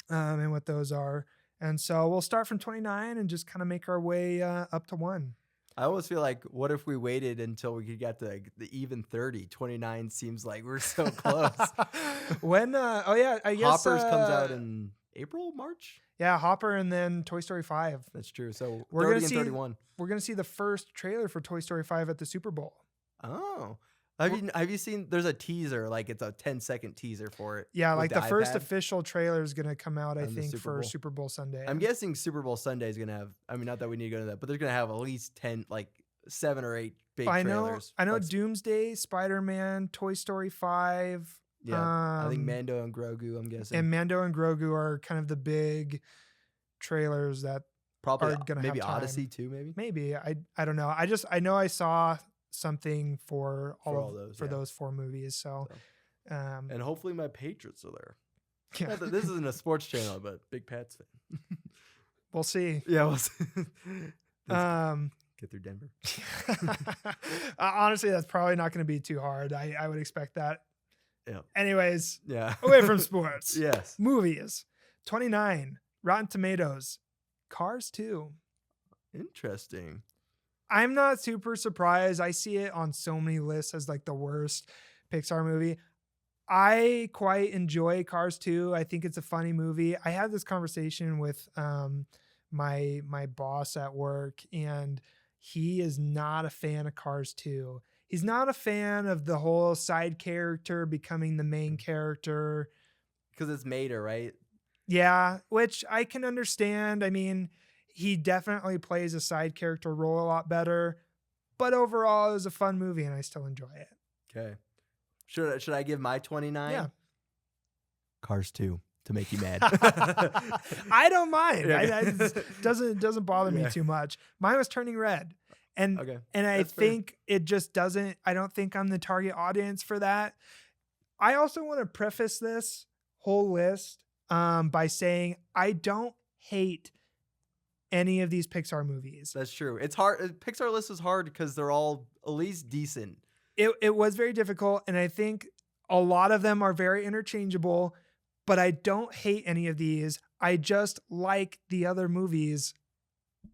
and what those are. And so we'll start from 29 and just kind of make our way up to 1. I always feel like, what if we waited until we could get to like, the even 30? 29 seems like we're so close. When I guess Hoppers comes out in April, March. Yeah, Hopper and then Toy Story 5. That's true. So We're 30 gonna and see 31. We're gonna see the first trailer for Toy Story 5 at the Super Bowl. Oh. Have you seen there's a teaser, like it's a 10-second teaser for it? Yeah, with like the first iPad official trailer is gonna come out, I on the think, Super for Bowl. Super Bowl Sunday. I'm guessing Super Bowl Sunday is gonna have. I mean, not that we need to go to that, but they're gonna have at least 10, like 7 or 8 big trailers. I know Like, Doomsday, Spider-Man, Toy Story 5. yeah, I think Mando and Grogu. I'm guessing, and Mando and Grogu are kind of the big trailers that probably are gonna maybe have time. Odyssey too. Maybe. Maybe I don't know. I know I saw something for those, yeah. those 4 movies. So, And hopefully my Patriots are there. yeah, Not that this isn't a sports channel, but big Pats fan. we'll see. Yeah, we'll see. Um, Get through Denver. honestly, that's probably not going to be too hard. I would expect that. Yeah. Anyways, Yeah. away from sports. Yes. Movies. 29. Rotten Tomatoes. Cars 2. Interesting. I'm not super surprised. I see it on so many lists as like the worst Pixar movie. I quite enjoy Cars 2. I think it's a funny movie. I had this conversation with my boss at work, and he is not a fan of Cars 2. He's not a fan of the whole side character becoming the main character. Because it's Mater, right? Yeah, which I can understand. I mean, he definitely plays a side character role a lot better, but overall it was a fun movie and I still enjoy it. Okay. Should I give my 29? Yeah. Cars 2 to make you mad. I don't mind. Yeah. It doesn't bother me Yeah. too much. Mine was Turning Red. And Okay. and I That's fair. think it just doesn't, I don't think I'm the target audience for that. I also want to preface this whole list by saying I don't hate any of these Pixar movies. That's true. It's hard. Pixar list is hard because they're all at least decent. It was very difficult, and I think a lot of them are very interchangeable, but I don't hate any of these. I just like the other movies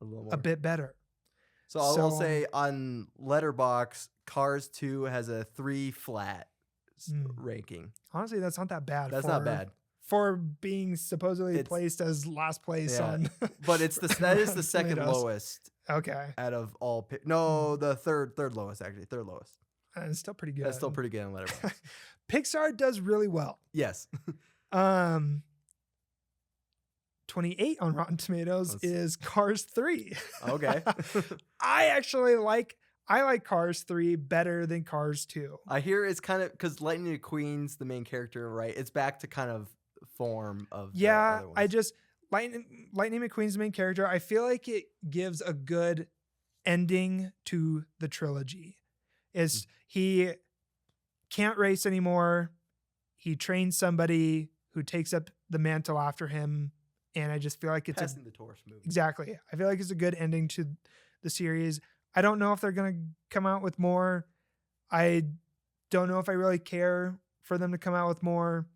A little more. a bit better. So I'll say on Letterbox, Cars 2 has a 3 flat ranking. Honestly, that's not that bad. That's not bad. For being supposedly It's- placed as last place Yeah. on. But that is the second Tomatoes. lowest Okay. out of all. No, the third lowest actually. Third lowest. It's still pretty good. That's still pretty good on Letterboxd. Pixar does really well. Yes. 28 on Rotten Tomatoes is Cars 3. Okay. I like Cars 3 better than Cars 2. I hear it's kind of because Lightning McQueen's the main character, right? It's back to kind of form of the Yeah, other ones. Lightning McQueen's the main character. I feel like it gives a good ending to the trilogy. He can't race anymore. He trains somebody who takes up the mantle after him, and I just feel like it's Passing the torch movie. exactly. I feel like it's a good ending to the series. I don't know if they're going to come out with more. I don't know if I really care for them to come out with more,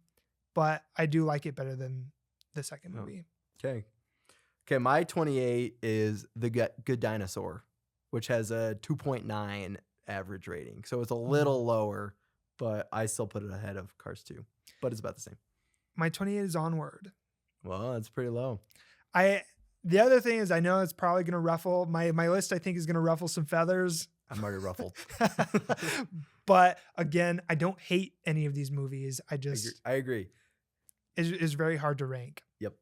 but I do like it better than the second movie. Okay. My 28 is The Good Dinosaur, which has a 2.9 average rating. So it's a little lower, but I still put it ahead of Cars 2. But it's about the same. My 28 is Onward. Well, that's pretty low. The other thing is I know it's probably going to ruffle my list. I think is going to ruffle some feathers. I'm already ruffled. But again, I don't hate any of these movies. I agree. It's very hard to rank. Yep.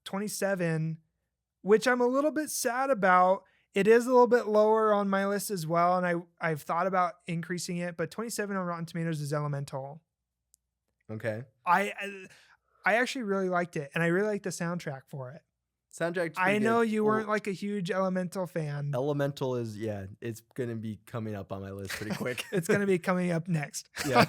27, which I'm a little bit sad about, It is a little bit lower on my list as well, and I've thought about increasing it, but 27 on Rotten Tomatoes is Elemental. Okay. I actually really liked it, and I really liked the soundtrack for it. Soundtrack's I pretty know good. you Well, weren't like a huge Elemental fan. Elemental is, yeah, it's gonna be coming up on my list pretty quick. It's gonna be coming up next. Yeah.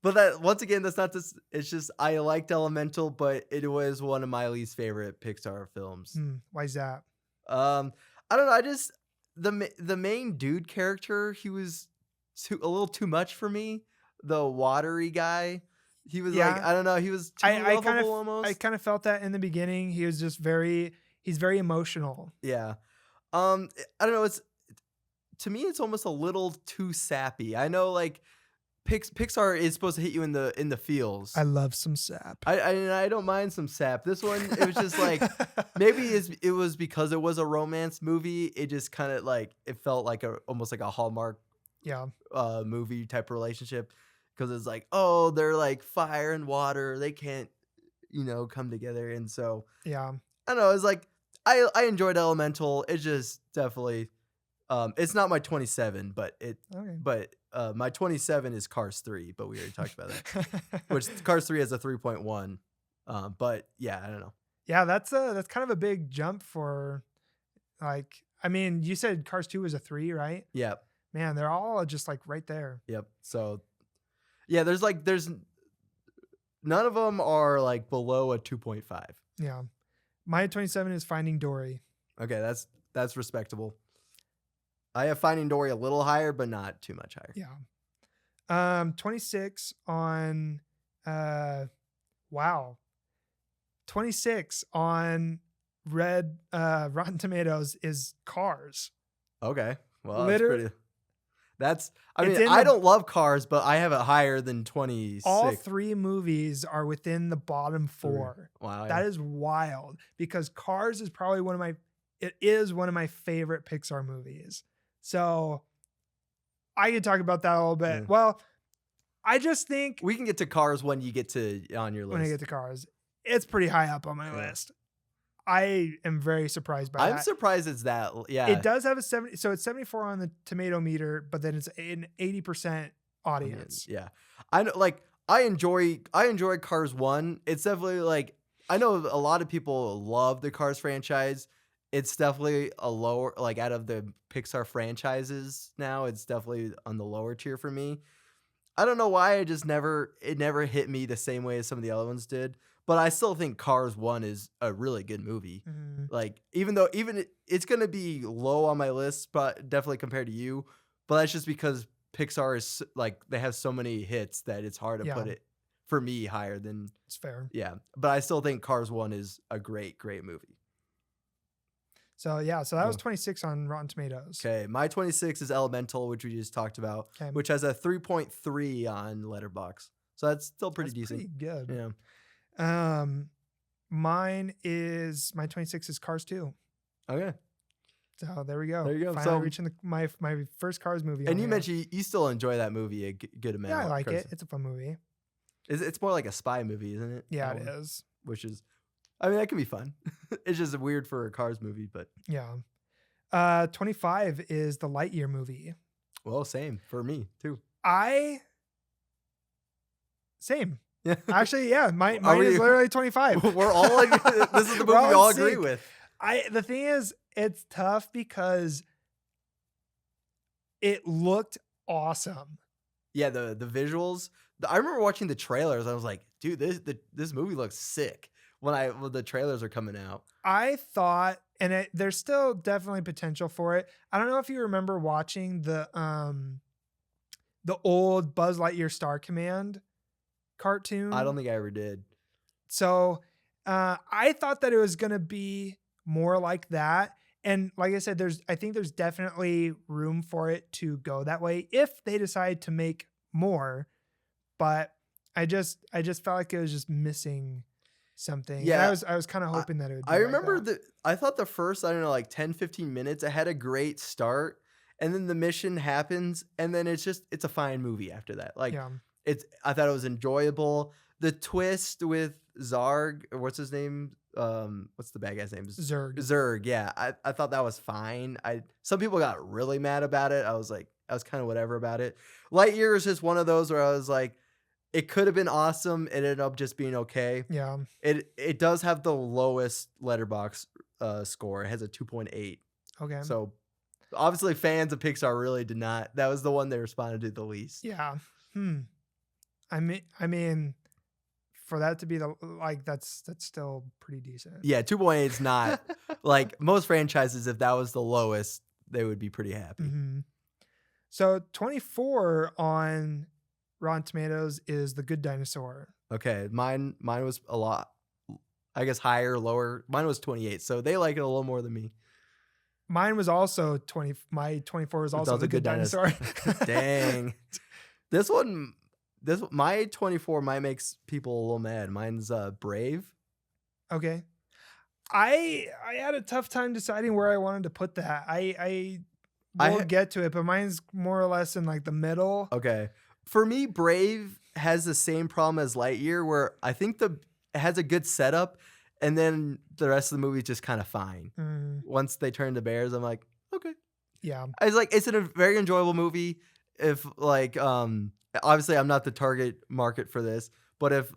But that once again, that's not this. It's just I liked Elemental, but it was one of my least favorite Pixar films. Why is that? I don't know. I just the main dude character, he was a little too much for me. The watery guy, he was like, Yeah. I don't know, he was too I kind lovable of almost. I kind of felt that in the beginning. He was just he's very emotional. Yeah. I don't know. It's to me, it's almost a little too sappy. I know, like Pixar is supposed to hit you in the feels. I love some sap. I don't mind some sap. This one, it was just like maybe it was because it was a romance movie. It just kind of like it felt like almost like a Hallmark Yeah. movie type relationship because it's like, oh, they're like fire and water. They can't, come together. And so Yeah. I don't know. It's like I enjoyed Elemental. It's just definitely it's not my 27, Okay. but my 27 is Cars 3, but we already talked about that. Which Cars 3 has a 3.1. But yeah, I don't know. Yeah, that's kind of a big jump for like I mean, you said Cars 2 was a 3, right? Yep. Man, they're all just like right there. Yep. So yeah, there's none of them are like below a 2.5. Yeah. My 27 is Finding Dory. Okay, that's respectable. I have Finding Dory a little higher, but not too much higher. Yeah. 26 on wow. 26 on Rotten Tomatoes is Cars. Okay. Well, Liter- I mean, I don't love Cars, but I have it higher than 26. All three movies are within the bottom 4. Wow. That is wild because Cars is probably one of my favorite Pixar movies. So I could talk about that a little bit. Yeah. Well, I just think we can get to Cars when you get to on your list. when I get to Cars, it's pretty high up on my list. I am very surprised by that. I'm surprised it's that. Yeah. It does have a 70, so it's 74 on the tomato meter, but then it's an 80% audience. Yeah. I know, like I enjoy Cars 1. It's definitely like I know a lot of people love the Cars franchise. It's definitely a lower, like out of the Pixar franchises now, it's definitely on the lower tier for me. I don't know why it never hit me the same way as some of the other ones did, but I still think Cars 1 is a really good movie. Mhm. Like even it's going to be low on my list, but definitely compared to you, but that's just because Pixar is like they have so many hits that it's hard to put it for me higher than It's fair. Yeah, but I still think Cars 1 is a great movie. So yeah, so that was 26 on Rotten Tomatoes. Okay, my 26 is Elemental, which we just talked about, which has a 3.3 on Letterboxd. So that's still pretty decent. Pretty good. Yeah. My 26 is Cars 2. Okay. So there we go. There you go. Finally So reaching my first Cars movie. And you mentioned you still enjoy that movie a good amount. Yeah, I like it. It's a fun movie. It's more like a spy movie, isn't it? Yeah, it is. Which is, I mean, that can be fun. It's just weird for a Cars movie, but yeah. 25 is the Lightyear movie. Well, same for me too. Same. Yeah. Actually, yeah. Mine is literally 25. We're all like, this is the movie we all agree with. The thing is, it's tough because it looked awesome. Yeah, the visuals. I remember watching the trailers. I was like, dude, this movie looks sick. When the trailers are coming out, I thought, and there's still definitely potential for it. I don't know if you remember watching the old Buzz Lightyear Star Command cartoon. I don't think I ever did. So I thought that it was gonna be more like that. And like I said, I think there's definitely room for it to go that way if they decide to make more. But I just felt like it was just missing something. Yeah. And I was kind of hoping that it would be I remember that. I thought the first, I don't know, like 10, 15 minutes, it had a great start. And then the mission happens. And then it's a fine movie after that. Like I thought it was enjoyable. The twist with Zarg, or what's his name? what's the bad guy's name? Zurg. Zurg. Yeah, I thought that was fine. Some people got really mad about it. I was kind of whatever about it. Lightyear is just one of those where I was like, it could have been awesome. It ended up just being okay. Yeah. It does have the lowest letterbox score. It has a 2.8. Okay. So obviously fans of Pixar really did not. That was the one they responded to the least. Yeah. I mean, for that to be that's still pretty decent. Yeah, 2.8 is not like most franchises. If that was the lowest, they would be pretty happy. Mm-hmm. So 24 on Rotten Tomatoes is The Good Dinosaur. Okay, mine was a lot, I guess higher, lower. Mine was 28, so they like it a little more than me. Mine was also 20. My 24 was also The Good Dinosaur. Dang, my 24 might makes people a little mad. Mine's Brave. Okay. I had a tough time deciding where I wanted to put that. I will get to it, but mine's more or less in like the middle. Okay. For me, Brave has the same problem as Lightyear, where I think it has a good setup, and then the rest of the movie is just kind of fine. Once they turn to bears, I'm like, okay. Yeah. It's a very enjoyable movie. If obviously I'm not the target market for this, but if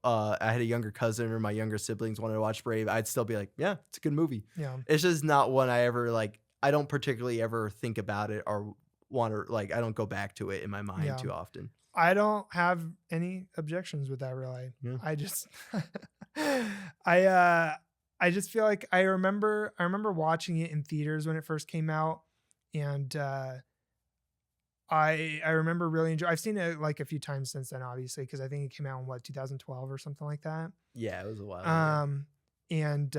I had a younger cousin or my younger siblings wanted to watch Brave, I'd still be like, yeah, it's a good movie. Yeah. It's just not one I ever I don't particularly ever think about it or want to I don't go back to it in my mind too often. I don't have any objections with that really. Yeah. I just I just feel like I remember watching it in theaters when it first came out, and I remember really enjoying. I've seen it like a few times since then, obviously, because I think it came out in 2012 or something like that. Yeah, it was a while. And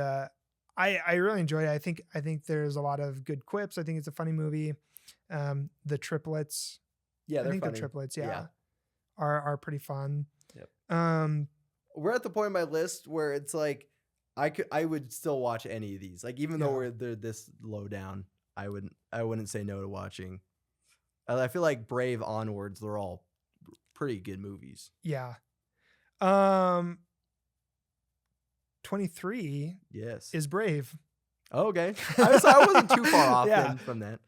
I really enjoyed it. I think there's a lot of good quips. I think it's a funny movie. The triplets. Yeah, I think funny. the triplets. Yeah. Are pretty fun. Yep. We're at the point in my list where it's like I would still watch any of these. Like even though they're this low down, I wouldn't say no to watching. I feel like Brave onwards, they're all pretty good movies. Yeah. 23 is Brave. Oh, okay. I wasn't too far off then from that.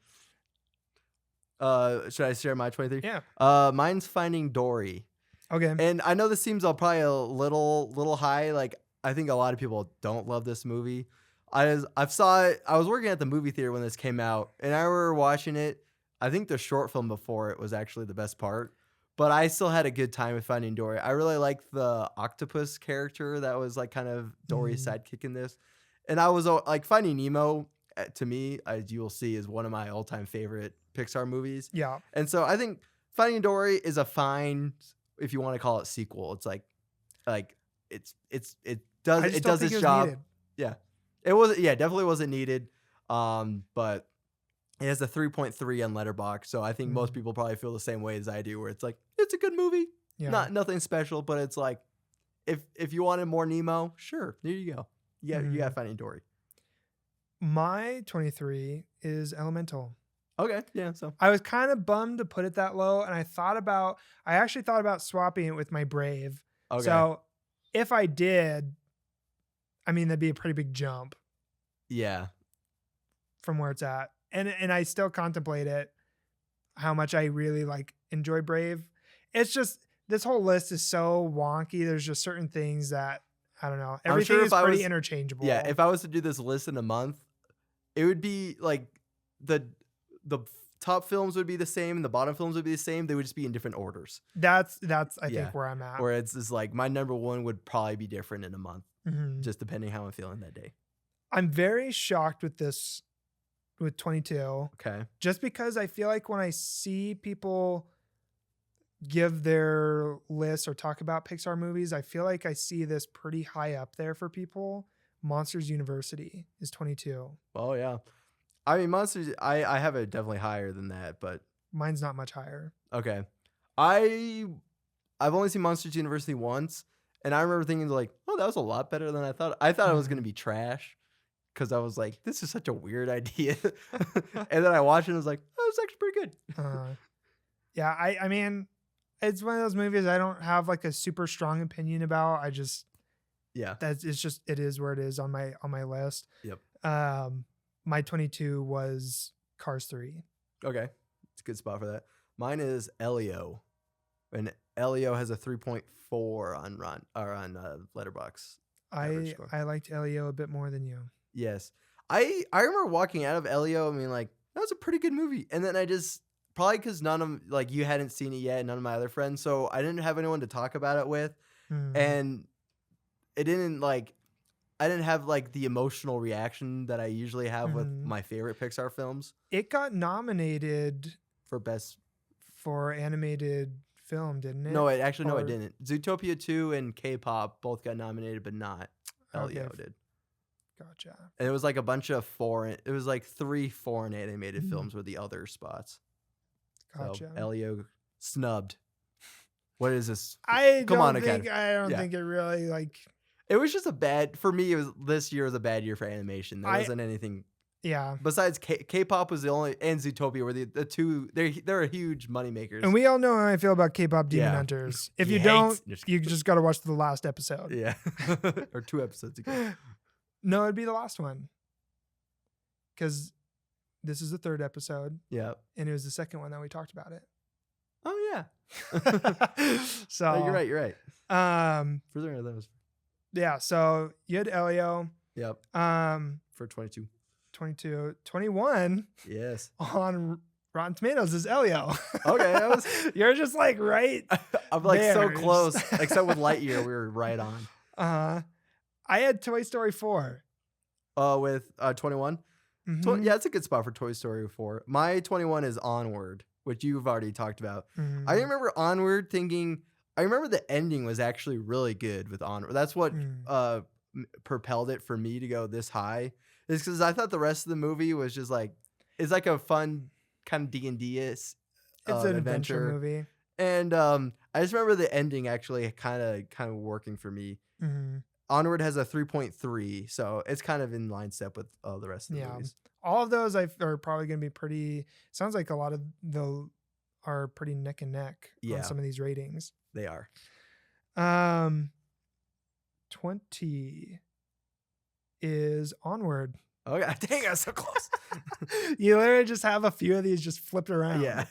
Should I share my 23? Yeah. Mine's Finding Dory. Okay. And I know this seems probably a little high. Like I think a lot of people don't love this movie. I saw it. I was working at the movie theater when this came out, and I remember watching it. I think the short film before it was actually the best part, but I still had a good time with Finding Dory. I really liked the octopus character that was like kind of Dory's sidekick in this. And I was like Finding Nemo to me, as you will see, is one of my all-time favorite Pixar movies. Yeah. And so I think Finding Dory is a fine, if you want to call it sequel. It's like it does its job. Needed. Yeah. It wasn't, definitely wasn't needed. But it has a 3.3 on Letterboxd, so I think most people probably feel the same way as I do, where it's like it's a good movie, nothing special, but it's like if you wanted more Nemo, sure, there you go. You got Finding Dory. My 23 is Elemental. Okay, yeah. So I was kind of bummed to put it that low, and I actually thought about swapping it with my Brave. Okay. So if I did, I mean that'd be a pretty big jump. Yeah. From where it's at. And I still contemplate it, how much I really enjoy Brave. It's just, this whole list is so wonky. There's just certain things that, I don't know. Everything is pretty interchangeable. Yeah, if I was to do this list in a month, it would be like the top films would be the same and the bottom films would be the same. They would just be in different orders. That's I think where I'm at. Where it's just like my number one would probably be different in a month, just depending how I'm feeling that day. I'm very shocked with this. With 22. Okay. Just because I feel like when I see people give their lists or talk about Pixar movies, I feel like I see this pretty high up there for people. Monsters University is 22. Oh yeah. I mean Monsters, I have it definitely higher than that, but mine's not much higher. Okay. I've only seen Monsters University once, and I remember thinking like, oh, that was a lot better than I thought. I thought it was gonna be trash. Because I was like, this is such a weird idea. And then I watched it and was like, oh, it's actually pretty good. Yeah, I mean, it's one of those movies I don't have a super strong opinion about. Yeah. it is where it is on my list. Yep. My 22 was Cars 3. Okay. It's a good spot for that. Mine is Elio. And Elio has a 3.4 on Letterboxd average score. I liked Elio a bit more than you. Yes. I remember walking out of Elio, I mean, like, that was a pretty good movie. And then I just, probably because none of, like, you hadn't seen it yet, none of my other friends, so I didn't have anyone to talk about it with. And it didn't, like, I didn't have, like, the emotional reaction that I usually have with my favorite Pixar films. It got nominated for best for animated film, didn't it? No, it didn't. Zootopia 2 and K-pop both got nominated, but not Elio did. Gotcha. And it was like a bunch of it was like 3 foreign animated films were the other spots. Gotcha. So Elio snubbed. What is this? I don't think it really, like. It was just this year was a bad year for animation. There wasn't anything. Yeah. Besides K-pop was the only, and Zootopia were the two. They're huge moneymakers. And we all know how I feel about K-pop Demon Hunters. If you don't, you just got to watch the last episode. Yeah. Or 2 episodes ago. No, it'd be the last one. Because this is the 3rd episode. Yeah. And it was the 2nd one that we talked about it. Oh, yeah. So. No, you're right. Further into those. Yeah. So you had Elio. Yep. For 22. 22. 21. Yes. On Rotten Tomatoes is Elio. Okay. You're just like right. I'm like so close. Except with Lightyear, we were right on. I had Toy Story 4. With 21? Yeah, it's a good spot for Toy Story 4. My 21 is Onward, which you've already talked about. I remember Onward thinking, I remember the ending was actually really good with Onward. That's what propelled it for me to go this high. Is because I thought the rest of the movie was just like, it's like a fun kind of D&D-ish it's an adventure movie. And I just remember the ending actually kind of working for me. Onward has a 3.3, so it's kind of in line step with the rest of the movies. All of those are probably going to be pretty. Sounds like a lot of them are pretty neck and neck on some of these ratings. They are. 20 is Onward. Okay, dang, I was so close. You literally just have a few of these just flipped around. Yeah.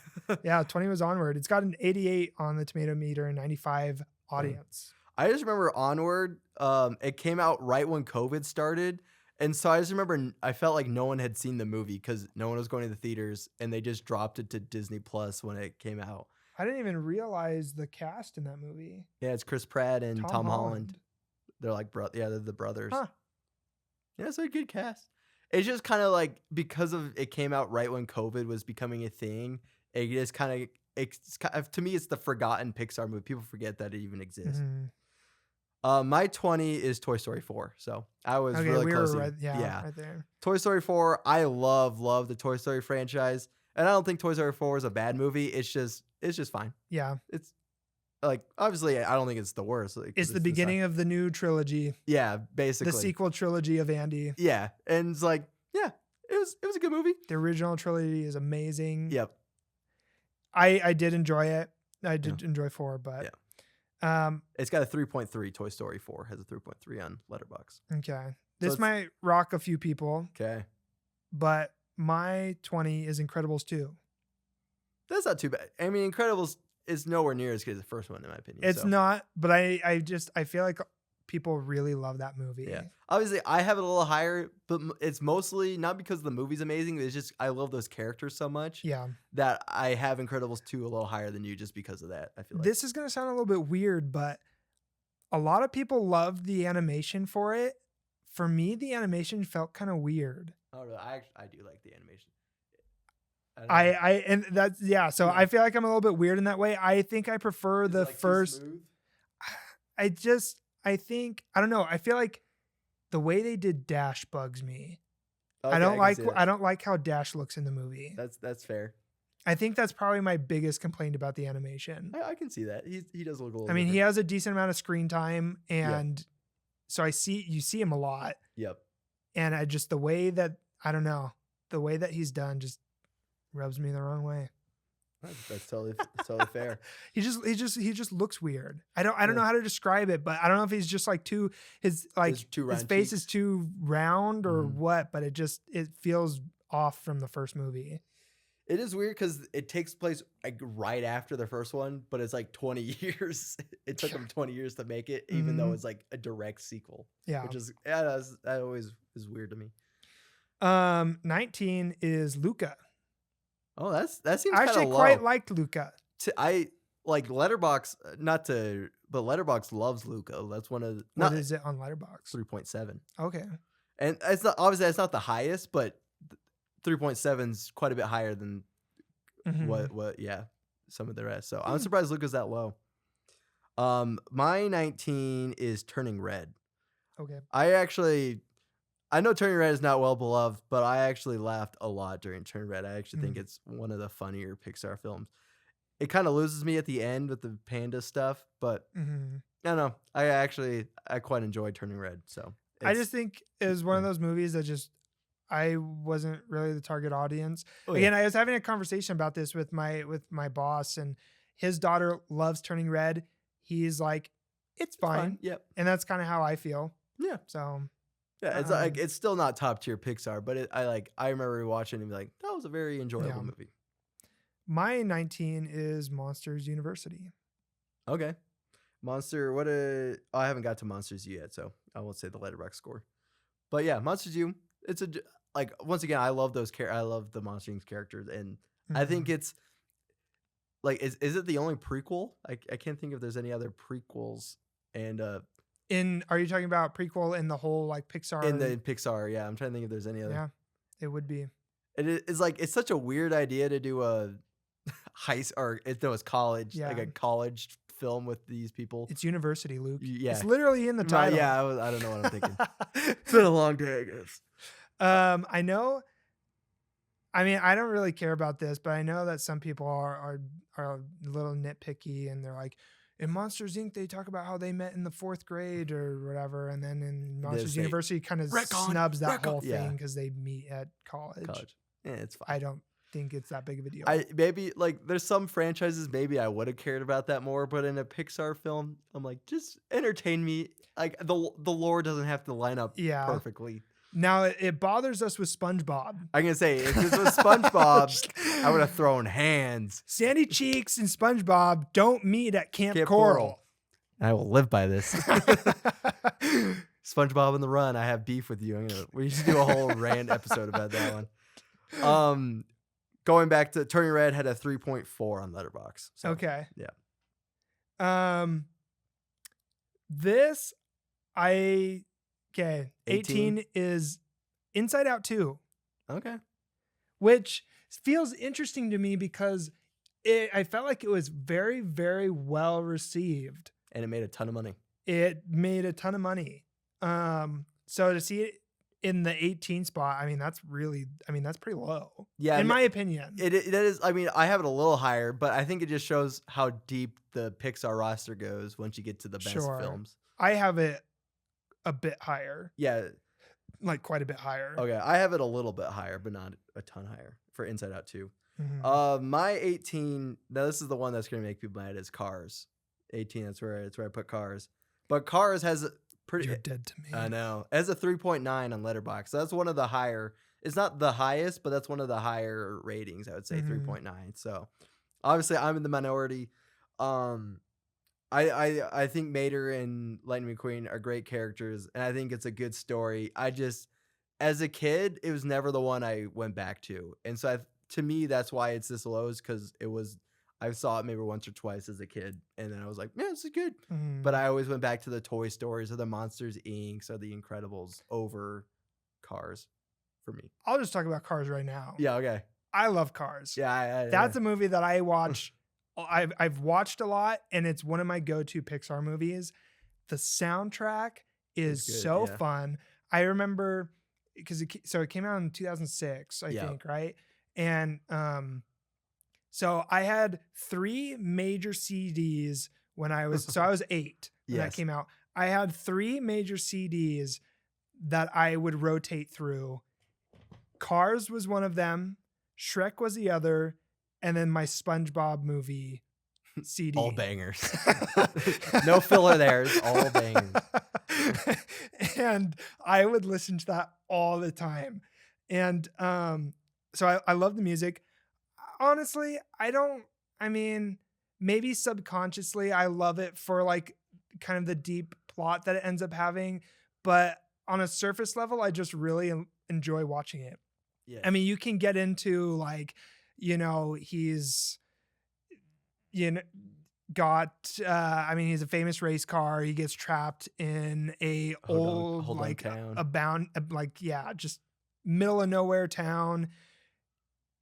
Yeah, 20 was Onward. It's got an 88 on the tomato meter and 95 audience. I just remember Onward, it came out right when COVID started. And so I just remember I felt like no one had seen the movie because no one was going to the theaters and they just dropped it to Disney Plus when it came out. I didn't even realize the cast in that movie. Yeah, it's Chris Pratt and Tom Holland. They're like, they're the brothers. Huh. Yeah, it's a good cast. It's just kind of like, because of it came out right when COVID was becoming a thing, it just kind of, to me, it's the forgotten Pixar movie. People forget that it even exists. My 20 is Toy Story 4. So I was really close. Right there. Toy Story 4. I love the Toy Story franchise. And I don't think Toy Story 4 is a bad movie. It's just fine. Yeah. It's like, obviously, I don't think it's the worst. Like, it's the beginning of the new trilogy. Yeah, basically. The sequel trilogy of Andy. Yeah. And it's like, yeah, it was a good movie. The original trilogy is amazing. Yep. I did enjoy it. I did enjoy 4, but it's got a 3.3. Toy Story 4 has a 3.3 on Letterboxd. Okay. This might rock a few people. Okay. But my 20 is Incredibles 2. That's not too bad. I mean, Incredibles is nowhere near as good as the first one, in my opinion. It's not, but I feel like people really love that movie. Yeah. Obviously, I have it a little higher, but it's mostly not because the movie's amazing. It's just I love those characters so much. Yeah. That I have Incredibles 2 a little higher than you just because of that. I feel like this is going to sound a little bit weird, but a lot of people loved the animation for it. For me, the animation felt kind of weird. Oh, really? I do like the animation. And that's So I feel like I'm a little bit weird in that way. I think I prefer the first. I don't know. I feel like the way they did Dash bugs me. Okay, I don't like how Dash looks in the movie. That's fair. I think that's probably my biggest complaint about the animation. I can see that. He does look a little I mean, different. he has a decent amount of screen time, and so you see him a lot. Yep. And the way that, I don't know, the way that he's done just rubs me the wrong way. That's totally fair. He just looks weird. I don't Yeah. know how to describe it, but I don't know if he's just like His two his round face is cheeks. too round or Mhm. what, but it feels off from the first movie. It is weird because it takes place like right after the first one, but it's like 20 years. It took them 20 years to make it, even though Hmm. it's like a direct sequel, Yeah. which is yeah, that always is weird to me. 19 is Luca. Oh, that seems I kind actually of quite low. liked Luca. I like Letterbox, not to, but Letterbox loves Luca. That's one of What not is it on Letterbox? 3.7, Okay. and it's not obviously it's not the highest, but 3.7 is quite a bit higher than Hmm. what yeah some of the rest. So I'm Hmm. surprised Luca's that low. My 19 is Turning Red. Okay. I know Turning Red is not well beloved, but I actually laughed a lot during Turning Red. I actually think Mm. it's one of the funnier Pixar films. It kind of loses me at the end with the panda stuff, but Hmm. I don't know. I quite enjoyed Turning Red, so I just it's think it was one of those movies that just I wasn't really the target audience. oh yeah, Again, I was having a conversation about this with my boss, and his daughter loves Turning Red. He's like, it's it's fine. fine, Yep. and that's kind of how I feel. Yeah. So, Yeah, it's like um, it's still not top tier Pixar, but I remember watching and be like, that was a very enjoyable yeah. movie. My 19 is Monsters University. Okay. Monster, I haven't got to Monsters U yet, so I won't say the Letterboxd score. But yeah, Monsters U, it's like once again, I love the Monster Inc. characters, and I think Mhm. it's like is it the only prequel? I can't think if there's any other prequels and Are you talking about prequel in the whole like in Pixar? the Pixar, yeah, I'm trying to think if there's any other. Yeah, it would be. It's like it's such a weird idea to do a it's college, like Yeah, a college film with these people. it's university, Luke. It's Yeah. literally in the My title. yeah, I don't know what I'm thinking. It's been a long day, I guess. I know. I mean, I don't really care about this, but I know that some people are a little nitpicky, and they're like, in Monsters Inc. they talk about how they met in the fourth grade or whatever, and then in They Monsters say University kind of retcon, snubs that retcon. whole Yeah, thing because they meet at college. college. Yeah, it's fine. I don't think it's that big of a deal. I maybe like there's some franchises maybe I would have cared about that more, but in a Pixar film, I'm like, just entertain me. Like the lore doesn't have to line up Yeah. perfectly. Now it bothers us with SpongeBob. I'm gonna say if this was SpongeBob, I would have thrown hands. Sandy Cheeks and SpongeBob don't meet at Camp Camp Coral. I will live by this. SpongeBob on the Run. I have beef with you. We should do a whole rant episode about that one. Going back to Turning Red had a 3.4 on Letterbox. So, Okay. yeah. This I okay. 18? 18 is Inside Out 2, Okay. which feels interesting to me because I felt like it was very, very well received. And it made a ton of money. It made a ton of money. So to see it in the 18 spot, I mean, that's pretty low. Yeah, In my opinion. It is. I mean, I have it a little higher, but I think it just shows how deep the Pixar roster goes once you get to the best Sure. films. I have it a bit higher, Yeah. like quite a bit higher. Okay. I have it a little bit higher, but not a ton higher for Inside Out 2. Mhm. My 18. Now this is the one that's gonna make people mad. Is Cars. 18. That's where I put Cars. But Cars has a pretty. You're dead to me. I know. It has a 3.9 on Letterboxd. So that's one of the higher. It's not the highest, but that's one of the higher ratings. I would say Mhm. 3.9. So obviously I'm in the minority. I think Mater and Lightning McQueen are great characters, and I think it's a good story. As a kid, it was never the one I went back to, and so to me, that's why it's this low, is because I saw it maybe once or twice as a kid, and then I was like, yeah, this is good. Mhm. But I always went back to the Toy Stories or the Monsters Inc. or the Incredibles over Cars for me. I'll just talk about Cars right now. Yeah, okay. I love Cars. Yeah, That's a movie that I watch. I've watched a lot, and it's one of my go-to Pixar movies. The soundtrack is It's good, so yeah. fun. I remember because it came out in 2006, I Yeah. think, right? And so I had 3 major CDs when I was 8 when that Yes. came out. I had 3 major CDs that I would rotate through. Cars was one of them. Shrek was the other, and then my SpongeBob movie All CD. bangers. No filler there. It's all bangers. And I would listen to that all the time. And so I love the music. Honestly, I mean, maybe subconsciously I love it for like kind of the deep plot that it ends up having, but on a surface level, I just really enjoy watching it. Yeah. I mean, you can get into like, he's, you know, he's a famous race car. He gets trapped in a old, hold on like town. just middle of nowhere town.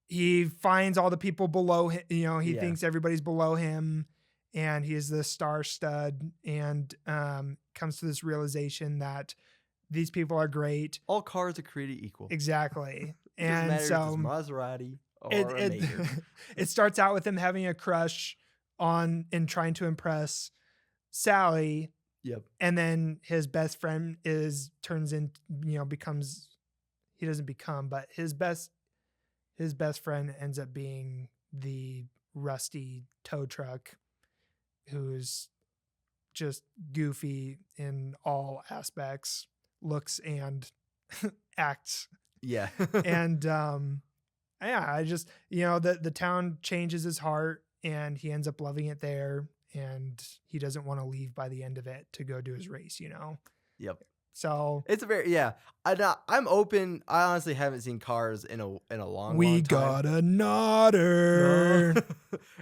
He finds all the people below him. He Yeah. thinks everybody's below him, and he is the star stud, and comes to this realization that these people are great. All cars are created equal. Exactly. It doesn't And matter if it's so Maserati or a it Mater. it starts out with him having a crush on and trying to impress Sally, Yep. and then his best friend becomes, he doesn't become, but his best friend ends up being the rusty tow truck who's just goofy in all aspects, looks and acts. Yeah. And I just, the town changes his heart and he ends up loving it there, and he doesn't want to leave by the end of it to go do his race, Yep. So It's a very, yeah. I'm open. I honestly haven't seen Cars in a long, we long time. got a nodder.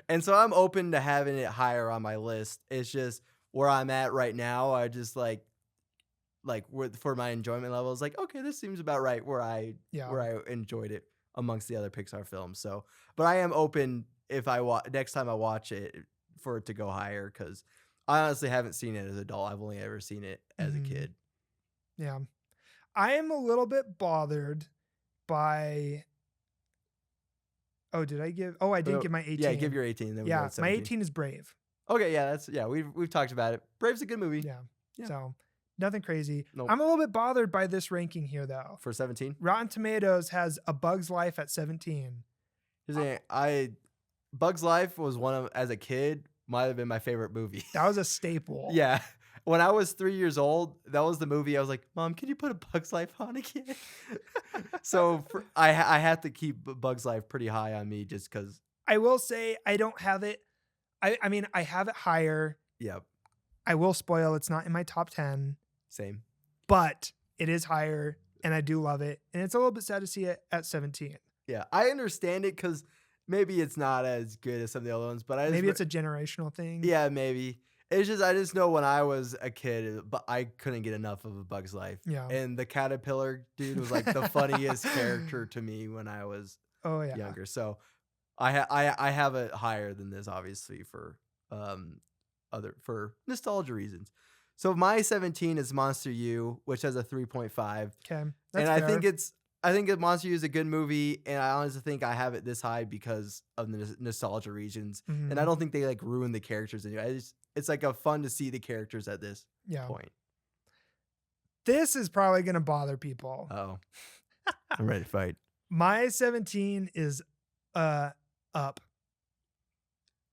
And so I'm open to having it higher on my list. It's just where I'm at right now. I just like for my enjoyment level, it's like, okay, this seems about right where I enjoyed it amongst the other Pixar films. So, but I am open if next time I watch it for it to go higher, because I honestly haven't seen it as an adult. I've only ever seen it as a kid. Yeah. I am a little bit bothered by. Oh, did I give? Oh, I did give my 18. Yeah, give your 18. Then yeah, my 18 is Brave. Okay, yeah, we've talked about it. Brave's a good movie. Yeah. So nothing crazy. Nope. I'm a little bit bothered by this ranking here, though. For 17, Rotten Tomatoes has A Bug's Life at 17. Bug's Life was as a kid, might have been my favorite movie. That was a staple. Yeah. When I was 3 years old, that was the movie. I was like, Mom, can you put A Bug's Life on again? So I have to keep Bug's Life pretty high on me, just because. I will say I don't have it. I mean, I have it higher. Yep. I will spoil, it's not in my top 10. Same. But it is higher, and I do love it. And it's a little bit sad to see it at 17. Yeah, I understand it, because maybe it's not as good as some of the other ones, but maybe it's a generational thing. Yeah, maybe. It's just, I just know when I was a kid, but I couldn't get enough of A Bug's Life. Yeah. And the caterpillar dude was like the funniest character to me when I was younger. So I have it higher than this, obviously, for nostalgia reasons. So my 17 is Monster U, which has a 3.5. Okay. And fair. I think Monster U is a good movie, and I honestly think I have it this high because of the nostalgia reasons. Mm-hmm. And I don't think they like ruin the characters anyway. It's like a fun to see the characters at this point. This is probably going to bother people. Oh, I'm ready to fight. My 17 is Up.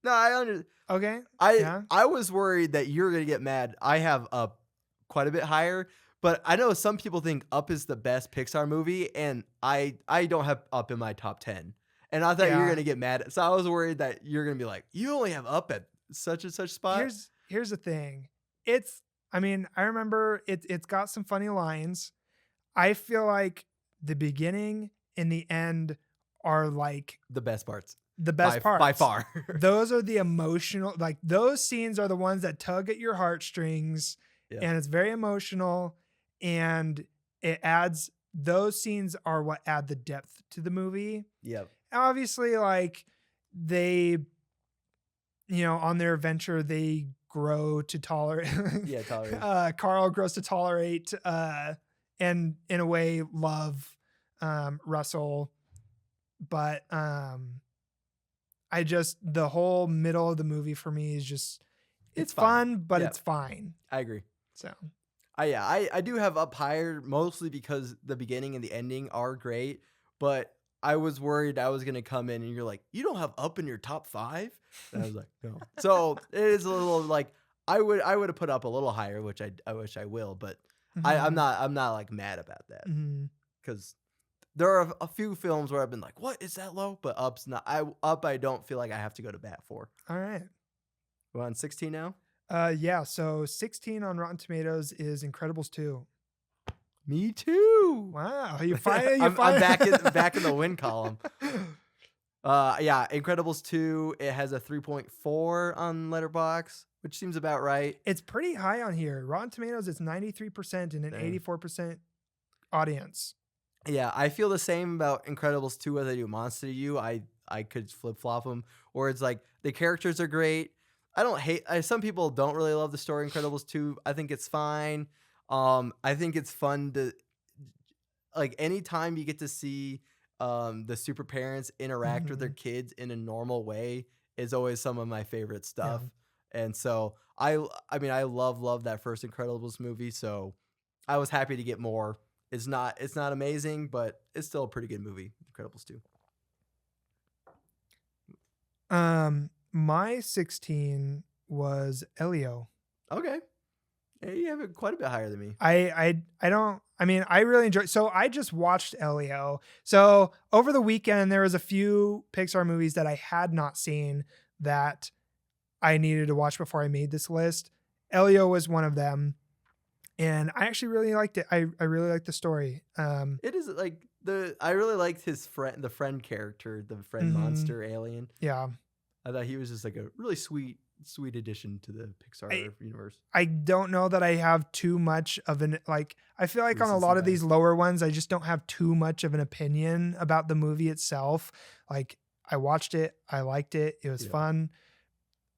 No, Okay. I was worried that you're gonna get mad. I have Up quite a bit higher, but I know some people think Up is the best Pixar movie, and I don't have Up in my top 10. And I thought you were gonna get mad. So I was worried that you're gonna be like, you only have Up at such and such spot. Here's the thing. I remember it's got some funny lines. I feel like the beginning and the end are like the best parts. The best parts. By far. Those are the emotional, like those scenes are the ones that tug at your heartstrings, and it's very emotional, and those scenes are what add the depth to the movie. Yep. Obviously, like they, on their adventure, they grow to tolerate. Tolerate. Carl grows to tolerate, and in a way love Russell, but the whole middle of the movie for me is just, it's fun, but it's fine. I agree. So I do have Up higher, mostly because the beginning and the ending are great, but I was worried I was gonna come in and you're like, "You don't have Up in your top 5?" And I was like, "No." So, it is a little like I would have put Up a little higher, which I wish I will, but Mhm. I'm not, like, mad about that Mhm. because there are a few films where I've been like, "What? Is that low?" But Up's not Up, I don't feel like I have to go to bat for. All right. We're on 16 now? Yeah, so 16 on Rotten Tomatoes is Incredibles 2. Me too. Wow, you I'm find back in the win column. Yeah, Incredibles 2, it has a 3.4 on Letterbox, which seems about right. It's pretty high on here. Rotten Tomatoes, it's 93% and an Dang. 84% audience. Yeah, I feel the same about Incredibles 2 as I do Monster U. I could flip-flop them, where it's like, the characters are great. I don't hate some people don't really love the story Incredibles 2. I think it's fine. I think it's fun to like, anytime you get to see, the super parents interact with their Mhm. kids in a normal way is always some of my favorite Yeah. stuff, and so I mean, I love that first Incredibles movie, so I was happy to get more. It's not amazing, but it's still a pretty good movie, Incredibles 2. My 16 was Elio. Okay. Yeah, you have it quite a bit higher than me. I don't I mean, I really enjoy so I just watched Elio. So over the weekend there was a few Pixar movies that I had not seen that I needed to watch before I made this list. Elio was one of them, and I actually really liked it. I really liked the story. It is like I really liked his friend, the friend character, the friend Mhm, monster alien. yeah. I thought he was just like a really sweet addition to the I Pixar universe. I don't know that I have too much of an like I feel like on a Recency lot of these bias. lower ones, I just don't have too much of an opinion about the movie itself. Like I watched it, I liked it, it was Yeah. fun,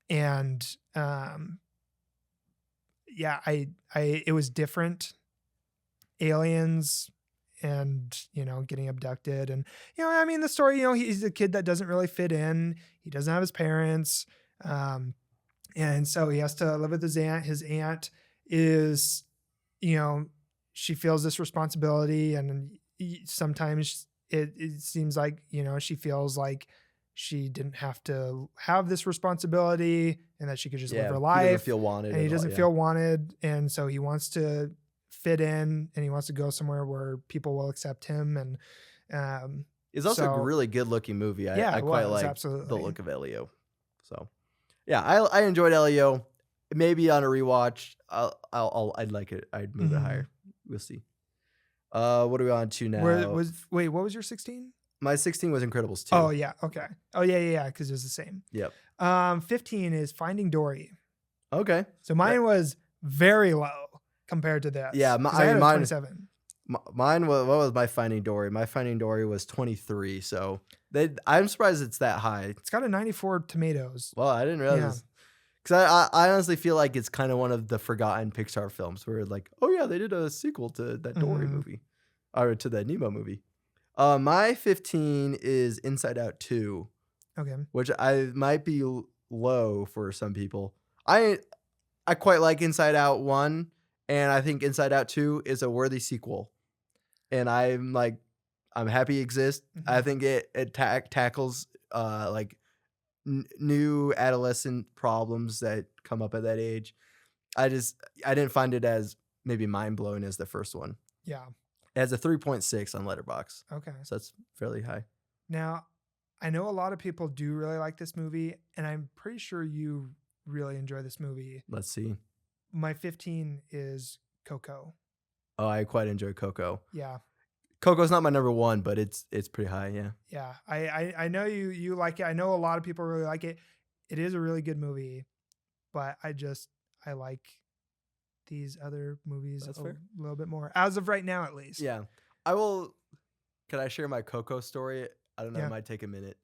and yeah, I it was different. Aliens and getting abducted and I mean the story, he's a kid that doesn't really fit in. He doesn't have his parents. Um and so he has to live with his aunt is you know she feels this responsibility, and sometimes it seems like she feels like she didn't have to have this responsibility and that she could just live Yeah, her he doesn't life, feel wanted and he at all. doesn't Yeah. feel wanted, and so he wants to fit in and he wants to go somewhere where people will accept him, and um It's also a so really good looking movie. yeah, I it quite was like the absolutely. look of Elio. So yeah, I enjoyed Elio. Maybe on a rewatch, I'd like it. I'd move it Mhm. higher. We'll see. What are we on to Where now? was wait, what was your 16? My 16 was Incredibles Oh, 2. yeah, okay. Oh, yeah, yeah, yeah, 'cause it was the same. Yep. 15 is Finding Dory. Okay. So That, mine was very low compared to yeah, this, because I I had mean a mine 27. mine was what was my Finding Dory? My Finding Dory was 23, so I'm surprised it's that high. It's got a 94 tomatoes. Well, I didn't Yeah. realize because I honestly feel like it's kind of one of the forgotten Pixar films where like, oh yeah, they did a sequel to that Dory Mhm. movie or to that Nemo movie. My 15 is Inside Out 2, Okay. which I might be low for some people. I I quite like Inside Out 1, and I think Inside Out 2 is a worthy sequel. And I'm happy it exists. I Mhm. think it tackles like new adolescent problems that come up at that age. I just I didn't find it as maybe mind blowing as the first one. Yeah. It has a 3.6 on Letterbox, Okay. so that's fairly high. Now, I know a lot of people do really like this movie, and I'm pretty sure you really enjoy this movie. Let's see. My 15 is Coco. Oh, I quite enjoy Coco. Yeah. Coco's not my number one, but it's pretty high. Yeah. Yeah, I know you like it. I know a lot of people really like it. It is a really good movie, but I like these other movies That's a fair. little bit more as of right now, at least. Yeah. I will. Can I share my Coco story? I don't know. It Yeah. might take a minute.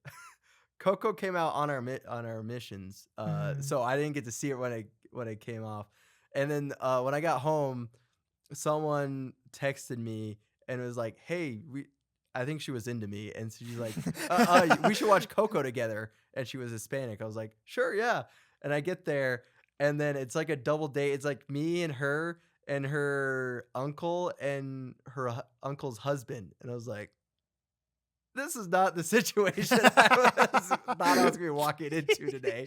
Coco came out on on our missions, Mhm. so I didn't get to see it when it came off. And then when I got home, someone texted me and was like, "Hey, we." I think she was into me, and so she's like, "We should watch Coco together." And she was Hispanic. I was like, "Sure, yeah." And I get there, and then it's like a double date. It's like me and her uncle and her uncle's husband, and I was like, this is not the situation thought I was gonna be walking into today.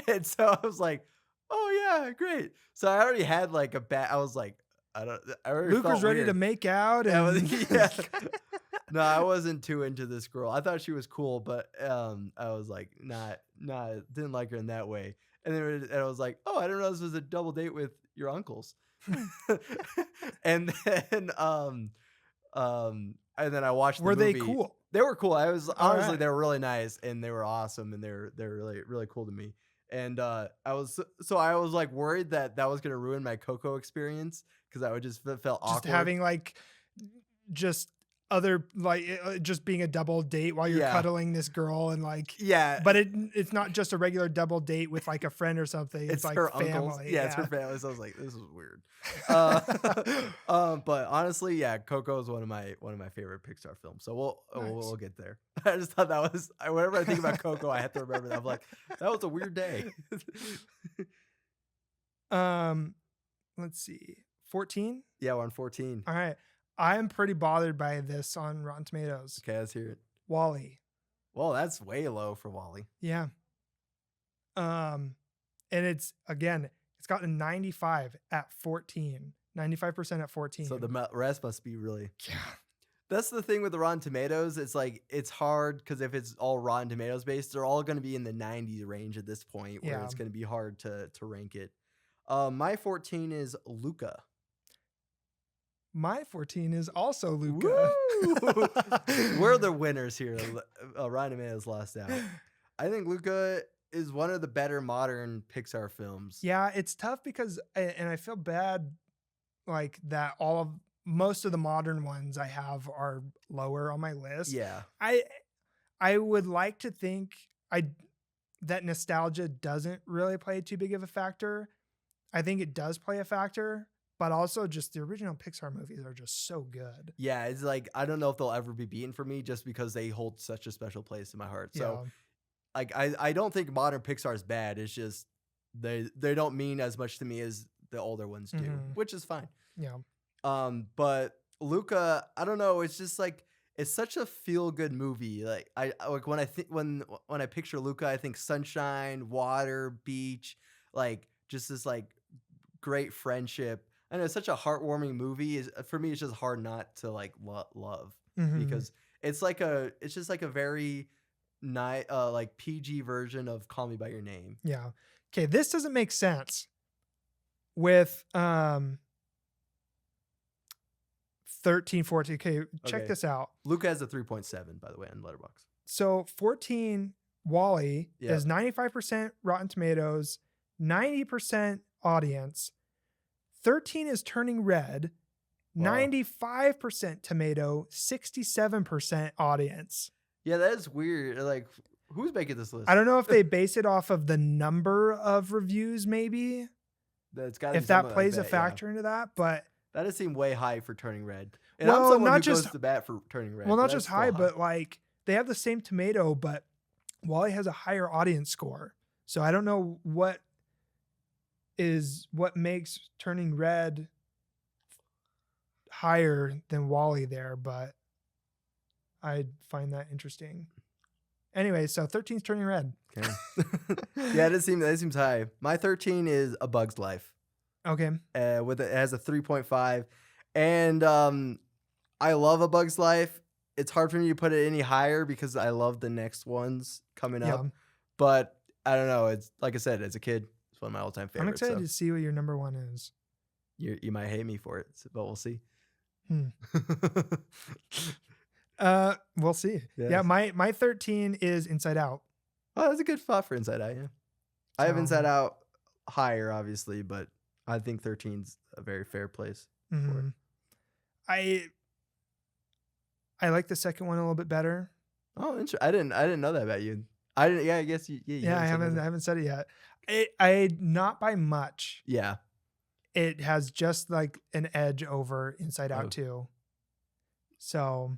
And so I was like, oh yeah, great. So I already had like a bad. I was like, I already Luke was felt ready to weird. make out Yeah, and yeah. No, I wasn't too into this girl. I thought she was cool, but I was like, didn't like her in that way. And I was like, oh, I didn't know this was a double date with your uncles. and then and then I watched the were they movie. cool? They were cool. I was All honestly, right. they were really nice and they were awesome and they're really cool to me. And I was like worried that was gonna ruin my Coco experience because I would just felt Just awkward. having like just other like just being a double date while you're Yeah. cuddling this girl and like Yeah, but it's not just a regular double date with like a friend or something. It's like her family. uncles. Yeah, it's her family. So I was like, this is weird. But honestly, yeah, Coco is one of my favorite Pixar films. So Nice. we'll get there. I just thought that was whenever I think about Coco, I have to remember that. I'm like, that was a weird day. Let's see. 14? Yeah, we're on 14. All right. I'm pretty bothered by this on Rotten Tomatoes. Okay, let's hear it. Wally. Well, that's way low for Wally. Yeah. And it's gotten a 95 at 14. 95% at 14. So the rest must be really. Yeah. That's the thing with the Rotten Tomatoes. It's like it's hard because if it's all Rotten Tomatoes based, they're all going to be in the 90s range at this point, where it's going to be hard to rank it. My 14 is Luca. My 14 is also Luca. We're the winners here. Rotten Tomatoes lost out. I think Luca is one of the better modern Pixar films. Yeah, it's tough because, and I feel bad, like that. Most of the modern ones I have are lower on my list. Yeah, I would like to think that nostalgia doesn't really play too big of a factor. I think it does play a factor, but also just the original Pixar movies are just so good. Yeah, it's like I don't know if they'll ever be beaten for me just because they hold such a special place in my heart. So like I don't think modern Pixar is bad. It's just they don't mean as much to me as the older ones do, which is fine. Yeah. But Luca, I don't know, it's just like it's such a feel good movie. Like I like when I think when I picture Luca, I think sunshine, water, beach, like just this like great friendship. I know it's such a heartwarming movie. For me, it's just hard not to like love because it's just like a very like PG version of Call Me by Your Name. Yeah. Okay, this doesn't make sense with 13, 14. Okay, check this out. Luca has a 3.7 by the way on Letterboxd. So 14 Wall-E is 95% Rotten Tomatoes, 90% audience. 13 is Turning Red, 95% tomato, 67% audience. Yeah, that is weird. Like, who's making this list? I don't know if they base it off of the number of reviews, maybe. That's got if that plays a factor into that, but that does seem way high for Turning Red. And well, I'm someone not who just goes to bat for Turning Red. Well, not just high, but like they have the same tomato, but Wall-E has a higher audience score. So I don't know what makes Turning Red higher than Wall-E there, but I find that interesting. Anyway, so 13 is Turning Red. Okay. Yeah, that seems high. My 13 is A Bug's Life. Okay. It has a 3.5, and I love A Bug's Life. It's hard for me to put it any higher because I love the next ones coming up. But I don't know. It's like I said, as a kid, it's one of my all-time favorites. I'm excited to see what your number one is. You might hate me for it, but we'll see. We'll see. Yes. Yeah, my 13 is Inside Out. Oh, that's a good spot for Inside Out. Yeah, I have Inside Out higher, obviously, but I think 13's a very fair place for it. I like the second one a little bit better. Oh, interesting. I didn't know that about you. I didn't. Yeah, I guess you. Yeah, I haven't said it yet. I not by much. Yeah. It has just like an edge over Inside Out 2. So,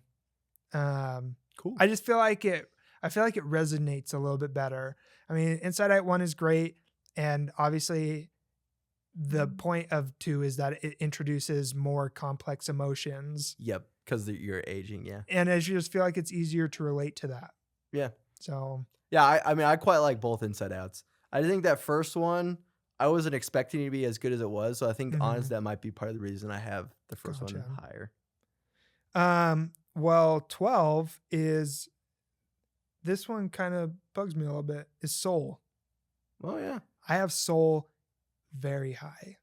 cool. I just feel like it resonates a little bit better. I mean, Inside Out 1 is great, and obviously the point of 2 is that it introduces more complex emotions. Yep. because you're aging. Yeah. And I just feel like it's easier to relate to that. Yeah. So Yeah. I mean, I quite like both Inside Outs. I think that first one, I wasn't expecting it to be as good as it was. So I think honestly, that might be part of the reason I have the first one Gotcha. higher. Well, 12 is this one kind of bugs me a little bit, is Soul. Oh, yeah. I have Soul very high.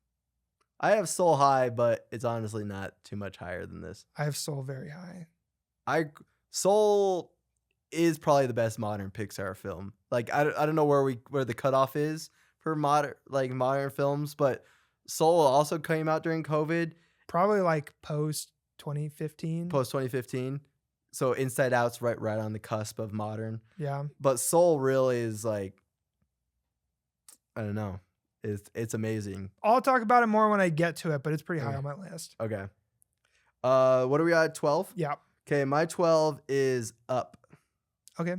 I have Soul high, but it's honestly not too much higher than this. I have Soul very high. Soul is probably the best modern Pixar film. Like I don't know where the cutoff is for modern films, but Soul also came out during COVID, Probably like post 2015. post 2015. So Inside Out's right on the cusp of modern. Yeah. But Soul really is like, I don't know. It's amazing. I'll talk about it more when I get to it, but it's pretty high Okay. on my list. Okay. What are we at? 12? Yeah. Okay, my 12 is Up. Okay.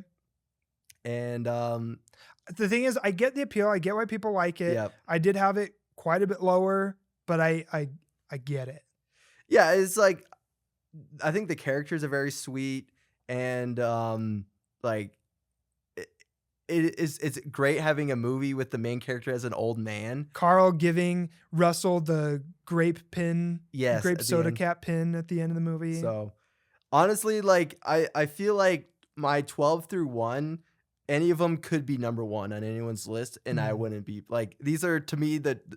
And The thing is, I get the appeal. I get why people like it. yeah. I did have it quite a bit lower, but I get it. Yeah, it's like I think the characters are very sweet and like it's great having a movie with the main character as an old man. Carl giving Russell the grape Yes, at the soda end. cap pin at the end of the movie. So honestly, like I feel like my 12 through 1, any of them could be number 1 on anyone's list, and I wouldn't be like, these are to me the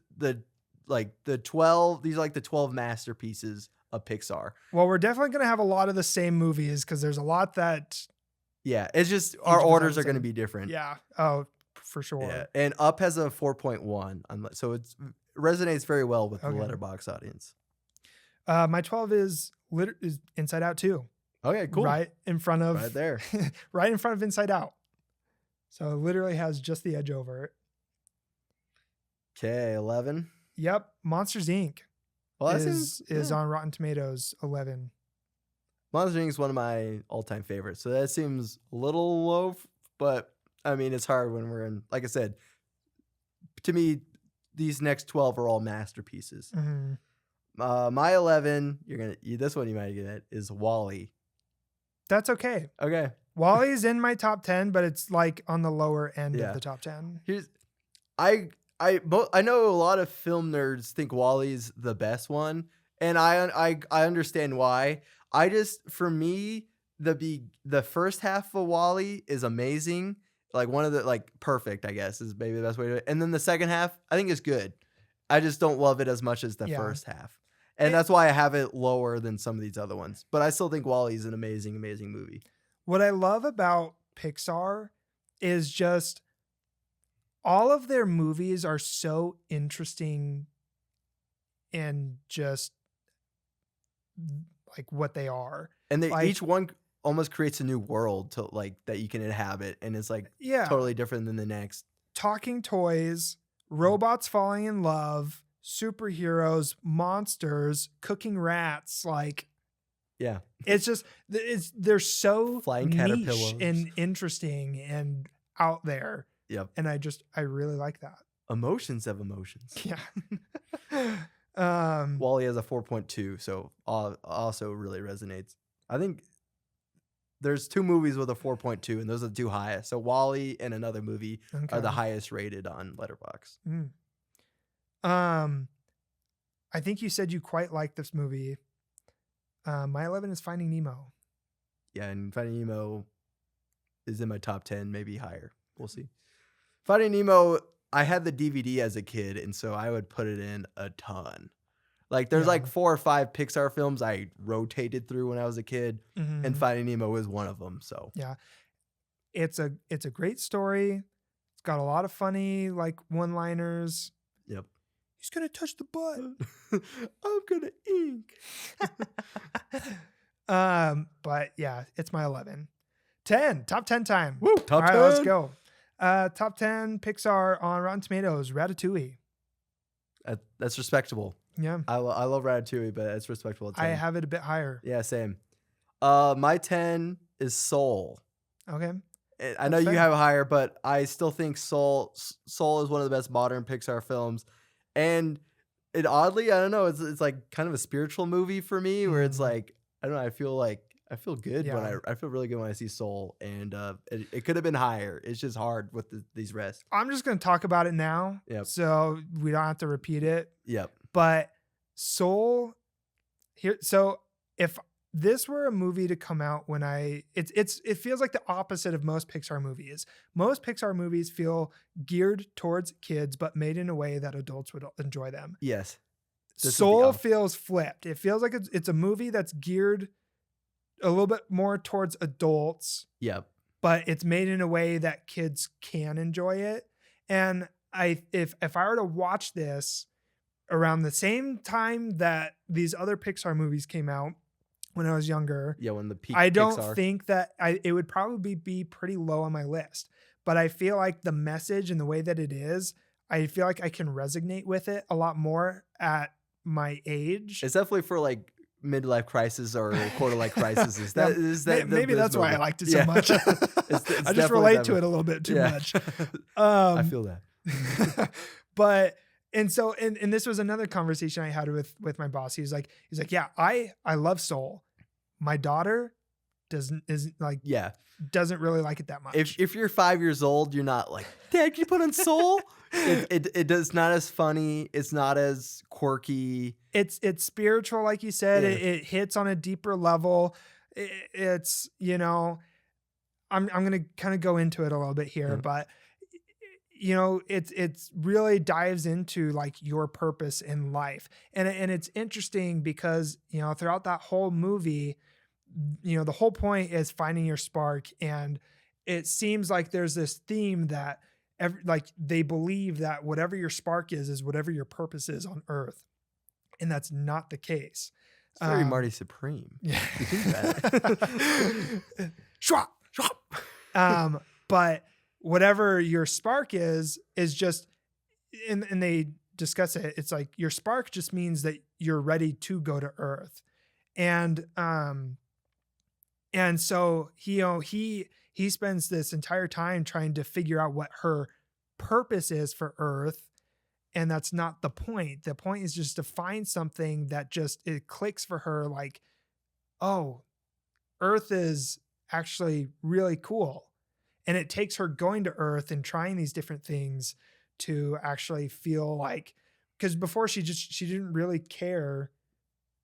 12, these are like the 12 masterpieces of Pixar. Well, we're definitely going to have a lot of the same movies because there's a lot that. Yeah, it's just our of us orders have are going to some- be different. Yeah. Oh, for sure. Yeah, and Up has a 4.1, so it resonates very well with the Okay. Letterboxd audience. My 12 is Inside Out 2. Okay, cool. Right in front of Right there. right in front of Inside Out. So it literally has just the edge over it. Okay, 11. Yep. Monsters Inc. Well, that is seems, on Rotten Tomatoes 11. Monster Inc. is one of my all-time favorites, so that seems a little low, but I mean, it's hard when we're in, like I said, to me, these next 12 are all masterpieces. My 11, this one you might get it, is Wall-E. That's okay. Okay. Wall-E's in my top 10, but it's like on the lower end Yeah. of the top 10. I know a lot of film nerds think Wall-E's the best one, and I understand why. For me, the first half of Wall-E is amazing. Like one of the perfect, I guess, is maybe the best way to do it. And then the second half, I think is good. I just don't love it as much as the first half. And that's why I have it lower than some of these other ones. But I still think Wall-E's an amazing, amazing movie. What I love about Pixar is just all of their movies are so interesting and just like what they are. And Like- each one almost creates a new world to that you can inhabit, and it's Yeah. totally different than the next. Talking toys, robots falling in love, superheroes, monsters, cooking rats, like Yeah. it's just they're so Flying niche caterpillars. and interesting and out there. Yep. And I really like that. Emotions have emotions. Yeah. Wall-E has a 4.2, so also really resonates. I think there's 2 movies with a 4.2, and those are the 2 highest. So Wall-E and another movie are the Okay. highest rated on Letterboxd. I think you said you quite like this movie. My 11 is Finding Nemo. Yeah, and Finding Nemo is in my top 10, maybe higher. We'll see. Finding Nemo, I had the DVD as a kid, and so I would put it in a ton. Like there's Yeah. 4 or 5 Pixar films I rotated through when I was a kid, Mhm. and Finding Nemo was one of them. So It's a great story. It's got a lot of funny one-liners. Yep. He's gonna touch the butt. I'm gonna ink. But yeah, it's my 11. 10, top 10 time. Woo, top All right, 10. let's go. Top 10 Pixar on Rotten Tomatoes, Ratatouille. That's respectable. Yeah. I love Ratatouille, but it's respectable. At 10. I have it a bit higher. Yeah, same. My 10 is Soul. Okay. I know That's you fair. have it higher, but I still think Soul is one of the best modern Pixar films. And it oddly, I don't know, it's like kind of a spiritual movie for me where it's Mhm. I don't know. I feel good when Yeah. I feel really good when I see Soul, and it could have been higher. It's just hard with these rests. I'm just gonna talk about it now, Yep. so we don't have to repeat it. Yep. But Soul here, so if this were a movie to come out when it feels like the opposite of most Pixar movies. Most Pixar movies feel geared towards kids, but made in a way that adults would enjoy them. Yes. This is the Soul opposite. feels flipped. It feels like it's a movie that's geared a little bit more towards adults, Yep. but it's made in a way that kids can enjoy it. And if I were to watch this around the same time that these other Pixar movies came out when I was younger, Yeah. When the peak I don't Pixar. think that it would probably be pretty low on my list. But I feel like the message and the way that it is, I feel like I can resonate with it a lot more at my age. It's definitely for like midlife crisis or quarter life crisis. Is Yeah, that maybe this that's why I movie? liked it so Yeah. much. It's I just definitely relate that to movie. it a little bit too Yeah. much. I feel that. But and so and this was another conversation I had with my boss. He's like, yeah, I love Soul. My daughter doesn't really like it that much. If you're 5 years old, you're not like, Dad, can you put on Soul? It does not as funny. It's not as quirky. It's spiritual, like you said. Yeah. It hits on a deeper level. It's I'm gonna kind of go into it a little bit here, Yeah. but it's really dives into like your purpose in life, and it's interesting because throughout that whole movie, the whole point is finding your spark, and it seems like there's this theme that they believe that whatever your spark is whatever your purpose is on Earth, and that's not the case. It's very Marty Supreme. Yeah. You think that. Schwab, schwab. But whatever your spark is just, and they discuss it. It's like your spark just means that you're ready to go to Earth. And so he spends this entire time trying to figure out what her purpose is for Earth. And that's not the point. The point is just to find something that just, it clicks for her. Like, oh, Earth is actually really cool. And it takes her going to Earth and trying these different things to actually feel like, because before she didn't really care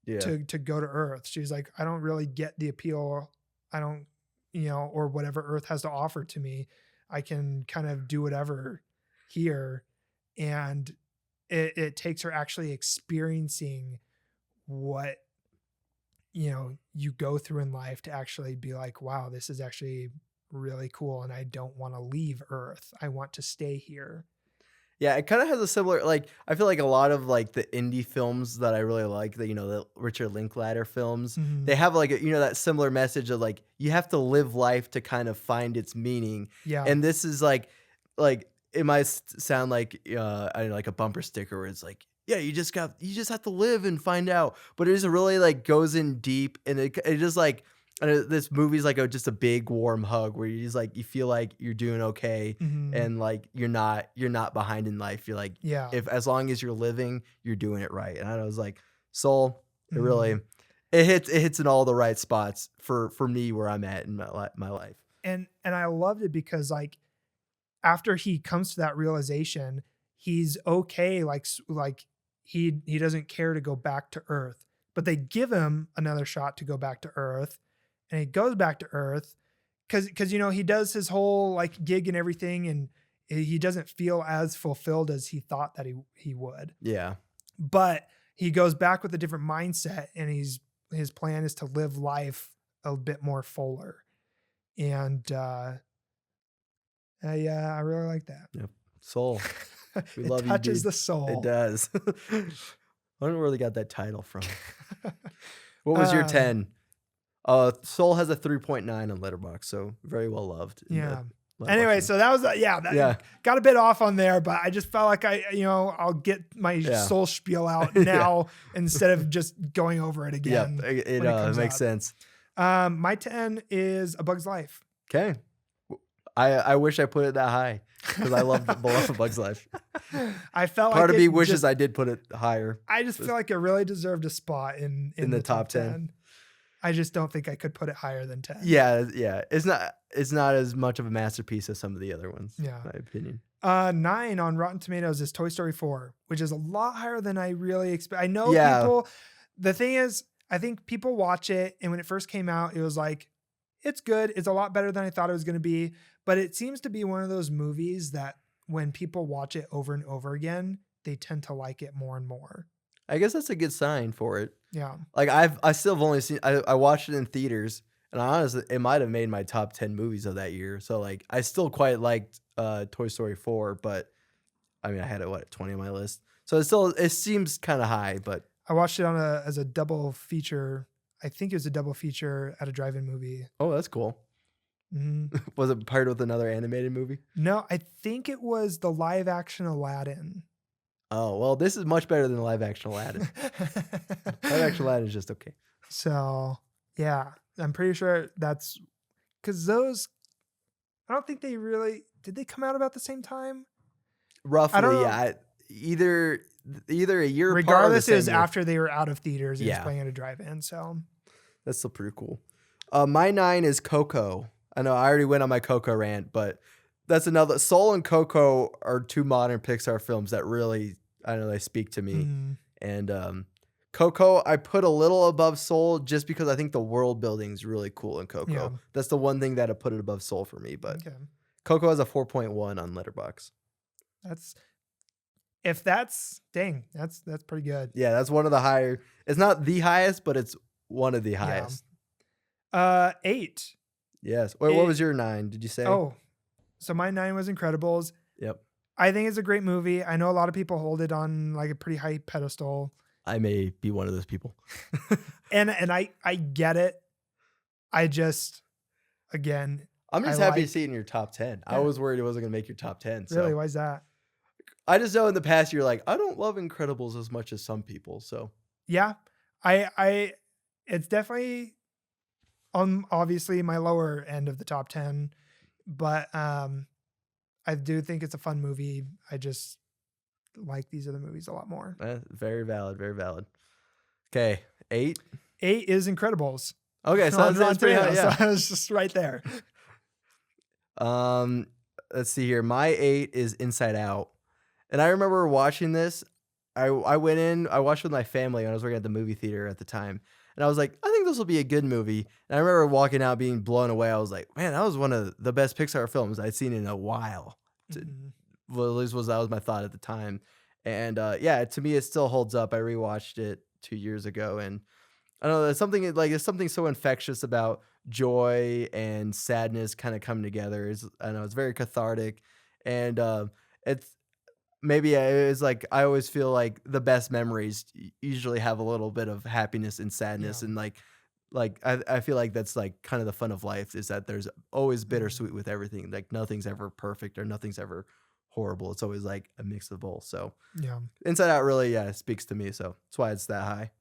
to go to Earth. She was like, I don't really get the appeal. I don't, or whatever Earth has to offer to me. I can kind of do whatever here. And it takes her actually experiencing what, you go through in life to actually be like, wow, this is actually really cool. And I don't want to leave Earth. I want to stay here. Yeah, it kind of has a similar, like, I feel like a lot of like the indie films that I really like, the Richard Linklater films, they have like that similar message of like you have to live life to kind of find its meaning. Yeah. And this is like it might sound like like a bumper sticker where it's like, yeah, you just have to live and find out, but it just really like goes in deep, and it just like. And this movie's like just a big warm hug where you just like you feel like you're doing okay, and like you're not behind in life. You're like, Yeah. if as long as you're living, you're doing it right. And I was like, Soul, it really it hits in all the right spots for me where I'm at in my life. And I loved it because like after he comes to that realization, he's okay. Like he doesn't care to go back to Earth, but they give him another shot to go back to Earth. And he goes back to Earth because he does his whole like gig and everything, and he doesn't feel as fulfilled as he thought that he would. Yeah. But he goes back with a different mindset, and his plan is to live life a bit more fuller. And yeah, I really like that. Yep. Soul. We It love you, touches dude. the soul. It does. I don't know where they got that title from. What was your 10? Soul has a 3.9 on Letterboxd, so very well loved. Yeah. Anyway, so that was got a bit off on there, but I just felt like I'll get my soul spiel out now instead of just going over it again. Yeah, it makes sense. My 10 is A Bug's Life. Okay. I wish I put it that high because I love A Bug's Life. I felt part like of me wishes I did put it higher. I just feel like it really deserved a spot in the top 10. I just don't think I could put it higher than 10. Yeah, yeah. It's not as much of a masterpiece as some of the other ones, Yeah. in my opinion. 9 on Rotten Tomatoes is Toy Story 4, which is a lot higher than I really expect. I know Yeah. people, the thing is, I think people watch it, and when it first came out, it was like, it's good. It's a lot better than I thought it was going to be. But it seems to be one of those movies that when people watch it over and over again, they tend to like it more and more. I guess that's a good sign for it. Yeah. Like I still have only seen I watched it in theaters, and honestly, it might have made my top 10 movies of that year. So like I still quite liked Toy Story 4, but I mean I had it at 20 on my list. So it seems kind of high, but I watched it as a double feature. I think it was a double feature at a drive-in movie. oh, that's cool. Mhm. Was it paired with another animated movie? No, I think it was the live action Aladdin. Oh, well, this is much better than the live action Aladdin. Live action Aladdin is just okay. So, yeah, I'm pretty sure that's because those, I don't think they really, did they come out about the same time? Roughly, don't know. yeah. Either a year apart or the Regardless, it was same year. after they were out of theaters. It was Yeah. playing at a drive-in. So, That's still pretty cool. My 9 is Coco. I know I already went on my Coco rant, but that's another. Soul and Coco are two modern Pixar films that really, I know they speak to me. mm, And Coco, I put a little above Soul just because I think the world building is really cool in Coco. Yeah. That's the one thing that I put it above Soul for me. But okay. Coco has a 4.1 on Letterboxd. That's that's pretty good. Yeah, that's one of the higher. It's not the highest, but it's one of the highest. 8. Yes. Wait, what It- was your 9? Did you say? Oh, so my 9 was Incredibles. Yep. I think it's a great movie. I know a lot of people hold it on like a pretty high pedestal. I may be one of those people. And I get it. I just, again, I'm just I happy like- to see it in your top 10. I Yeah. was worried it wasn't going to make your top 10. So really, why is that? I just know in the past you're like, I don't love Incredibles as much as some people. So Yeah, it's definitely on obviously my lower end of the top 10, but I do think it's a fun movie. I just like these other movies a lot more. very valid. Very valid. Okay. 8. 8 is Incredibles. Okay. So on that's Rotten pretty high. Tomatoes, Yeah. so I was just right there. Let's see here. My 8 is Inside Out. And I remember watching this. I went in, I watched with my family when I was working at the movie theater at the time. And I was like, I think this will be a good movie. And I remember walking out being blown away. I was like, man, that was one of the best Pixar films I'd seen in a while. Mhm. Well, at least that was my thought at the time. And yeah, to me, it still holds up. I rewatched it 2 years ago. And I don't know, there's something so infectious about joy and sadness kind of coming together. I know it's very cathartic. And it's, maybe it's like I always feel like the best memories usually have a little bit of happiness and sadness, Yeah. and I feel like that's like kind of the fun of life is that there's always Mhm. bittersweet with everything. Like nothing's ever perfect or nothing's ever horrible. It's always like a mix of both. So Yeah. Inside Out really speaks to me. So that's why it's that high.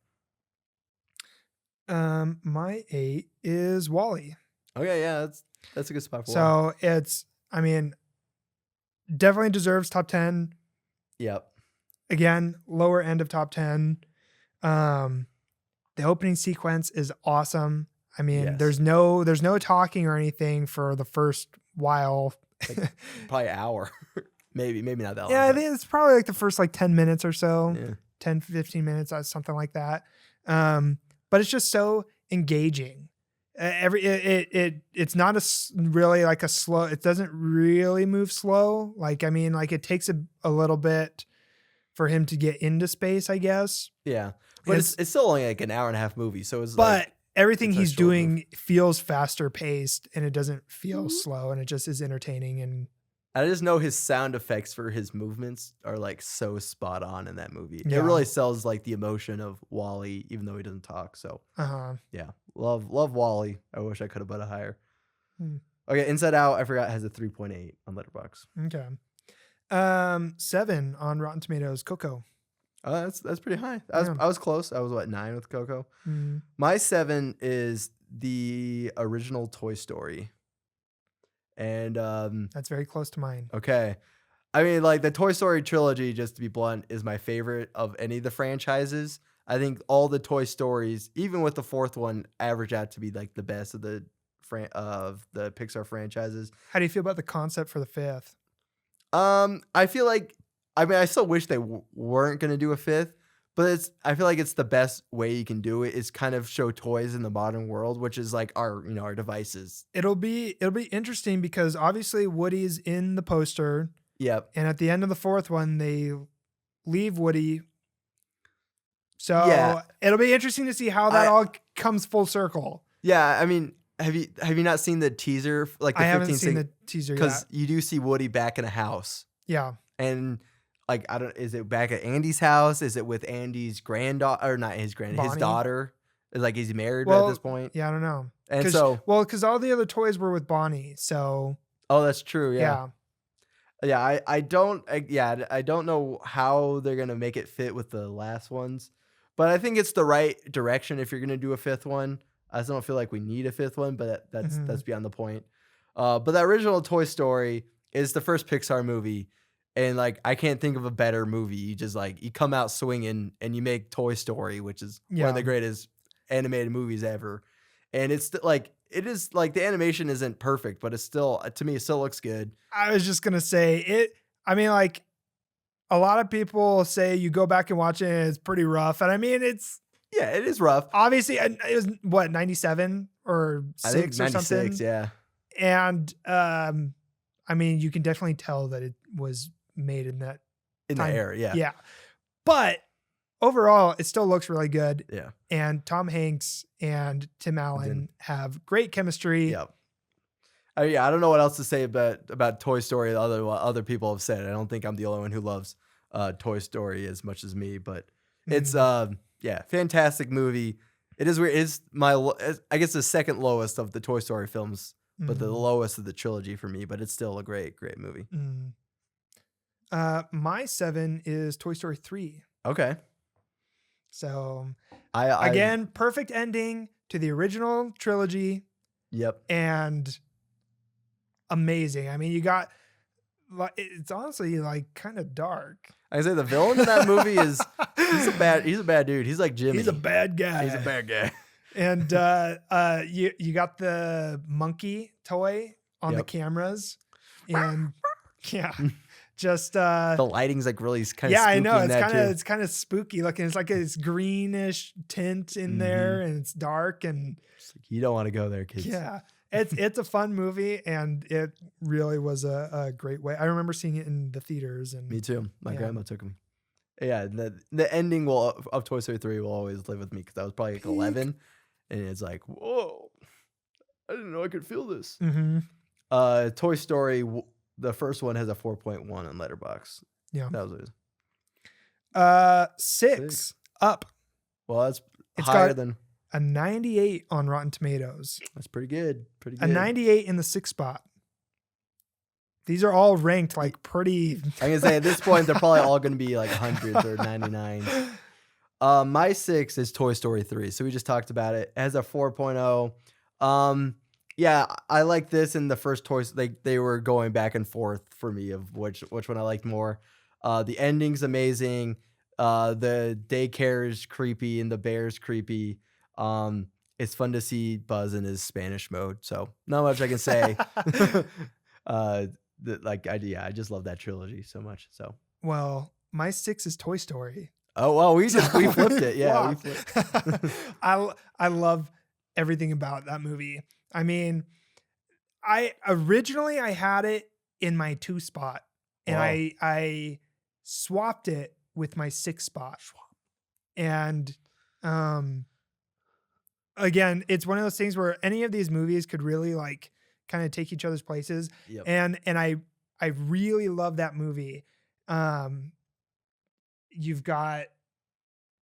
My 8 is Wall-E. Okay, yeah, that's a good spot for one. So it's, I mean, definitely deserves top 10. Yep. Again, lower end of top 10. The opening sequence is awesome. I mean, Yes. there's no talking or anything for the first while. Probably an hour. maybe not that long. Yeah, I but think it's probably like the first like 10 minutes or so, yeah. 10, 15 minutes, something like that. But it's just so engaging. It's not really like a slow, it doesn't really move slow. Like, I mean, like it takes a little bit for him to get into space, I guess. Yeah. But it's still only like an hour and a half movie. So it's But like, everything it's a he's short doing feels faster paced and it doesn't feel slow and it just is entertaining. And I just know his sound effects for his movements are like so spot on in that movie. Yeah. It really sells like the emotion of Wall-E, even though he doesn't talk. So yeah, love Wall-E. I wish I could have put it higher. Hmm. Okay, Inside Out, I forgot, has a 3.8 on Letterboxd. Okay. 7 on Rotten Tomatoes, Coco. Oh, that's pretty high. Yeah. I was close. I was 9 with Coco. Mm. My 7 is the original Toy Story. And That's very close to mine. okay. I mean, like the Toy Story trilogy, just to be blunt, is my favorite of any of the franchises. I think all the Toy Stories, even with the fourth one, average out to be like the best of the Pixar franchises. How do you feel about the concept for the fifth? I feel like, I mean, I still wish they weren't gonna do a fifth, but I feel like it's the best way you can do it is kind of show toys in the modern world, which is like our devices. It'll be interesting because obviously Woody's in the poster, Yep. and at the end of the fourth one, they leave Woody. So Yeah. it'll be interesting to see how that I- all comes full circle. Yeah. I mean, have you not seen the teaser? Like the I haven't 15 seen the teaser because yet. you do see Woody back in a house. Yeah. And like is it back at Andy's house? Is it with Andy's granddaughter or not his his Bonnie? daughter? Like is he married Well, at this point? Yeah, I don't know. And Because all the other toys were with Bonnie. So oh, that's true. yeah. Yeah. I don't know how they're gonna make it fit with the last ones, but I think it's the right direction if you're gonna do a fifth one. I just don't feel like we need a fifth one, but that's beyond the point. But the original Toy Story is the first Pixar movie, and like I can't think of a better movie. You just like you come out swinging and you make Toy Story, which is one of the greatest animated movies ever. And it's like it is like the animation isn't perfect, but it's still to me it still looks good. I was just gonna say it. I mean, like a lot of people say you go back and watch it, and it's pretty rough. And I mean, it's Yeah, it is rough. obviously it was what 97 or I think 6 or 96, something. yeah. And I mean, you can definitely tell that it was made in that In the time. era, yeah. Yeah. But overall, it still looks really good. Yeah. And Tom Hanks and Tim Allen have great chemistry. Yep. Yeah, I don't know what else to say about Toy Story. Other people have said. I don't think I'm the only one who loves Toy Story as much as me, but it's fantastic movie. It is weird. It's I guess the second lowest of the Toy Story films, but the lowest of the trilogy for me. But it's still a great movie. My 7 is Toy Story 3. Okay. So I perfect ending to the original trilogy. Yep. And amazing. I mean, you got it's honestly like kind of dark. I say the villain in that movie is he's a bad dude. He's like Jimmy. He's a bad guy. He's a bad guy. And you got the monkey toy on the cameras, and just the lighting's like really kind of I know spooky it's kind of spooky looking. It's like this greenish tint in there, and it's dark, and you don't want to go there, kids. Yeah. It's a fun movie, and it really was a great way. I remember seeing it in the theaters, and Me too. My grandma took me. Yeah, the ending of Toy Story 3 will always live with me because I was probably like 11, and it's like, whoa, I didn't know I could feel this. Toy Story, the first one has a 4.1 on Letterboxd. Yeah, that was it. 6 Up. Well, it's It's higher got than a 98 on Rotten Tomatoes. That's pretty good. Pretty good. A 98 in the 6th spot. These are all ranked like pretty. I'm gonna say at this point they're probably all gonna be like hundreds or 99s. My 6 is Toy Story 3. So we just talked about it. It has a 4.0. Yeah, I like this in the first Toys. They were going back and forth for me of which one I liked more. The ending's amazing. The daycare is creepy and the bear's creepy. It's fun to see Buzz in his Spanish mode. So not much I can say. I just love that trilogy so much. So Well, my 6 is Toy Story. oh well, we flipped it. Yeah, we flipped. I love everything about that movie. I mean, I originally had it in my 2 spot, and Wow. I swapped it with my 6 spot. And again, it's one of those things where any of these movies could really like kind of take each other's places. Yep. And I really love that movie. You've got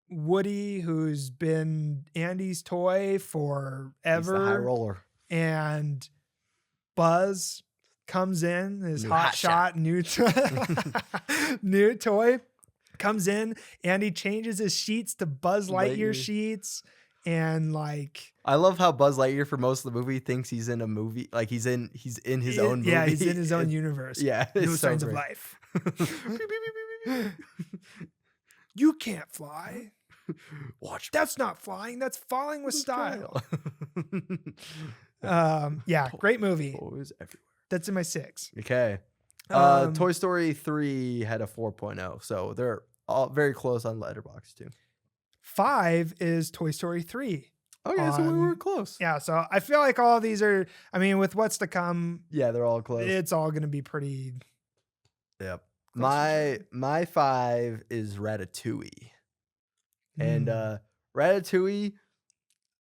Woody, who's been Andy's toy forever. He's the high roller. And Buzz comes in, his New hot hot shot new new toy comes in, and he changes his sheets to Buzz Lightyear sheets. And like, I love how Buzz Lightyear for most of the movie thinks he's in a movie, like he's in his own movie. Yeah, he's in his own universe. Yeah, No it's so signs of great. life. You can't fly. Watch That's not flying. That's falling with the style. style. Yeah, To- great movie. Toys everywhere. That's in my 6. Okay. Um, Toy Story 3 had a 4.0, so they're all very close on Letterboxd too. 5 is Toy Story 3. Okay, so we were close. Yeah, so I feel like all of these are, I mean, with what's to come, Yeah, they're all close. it's all going to be pretty. Yep. Close to each My 5 is Ratatouille. And Mm. Ratatouille,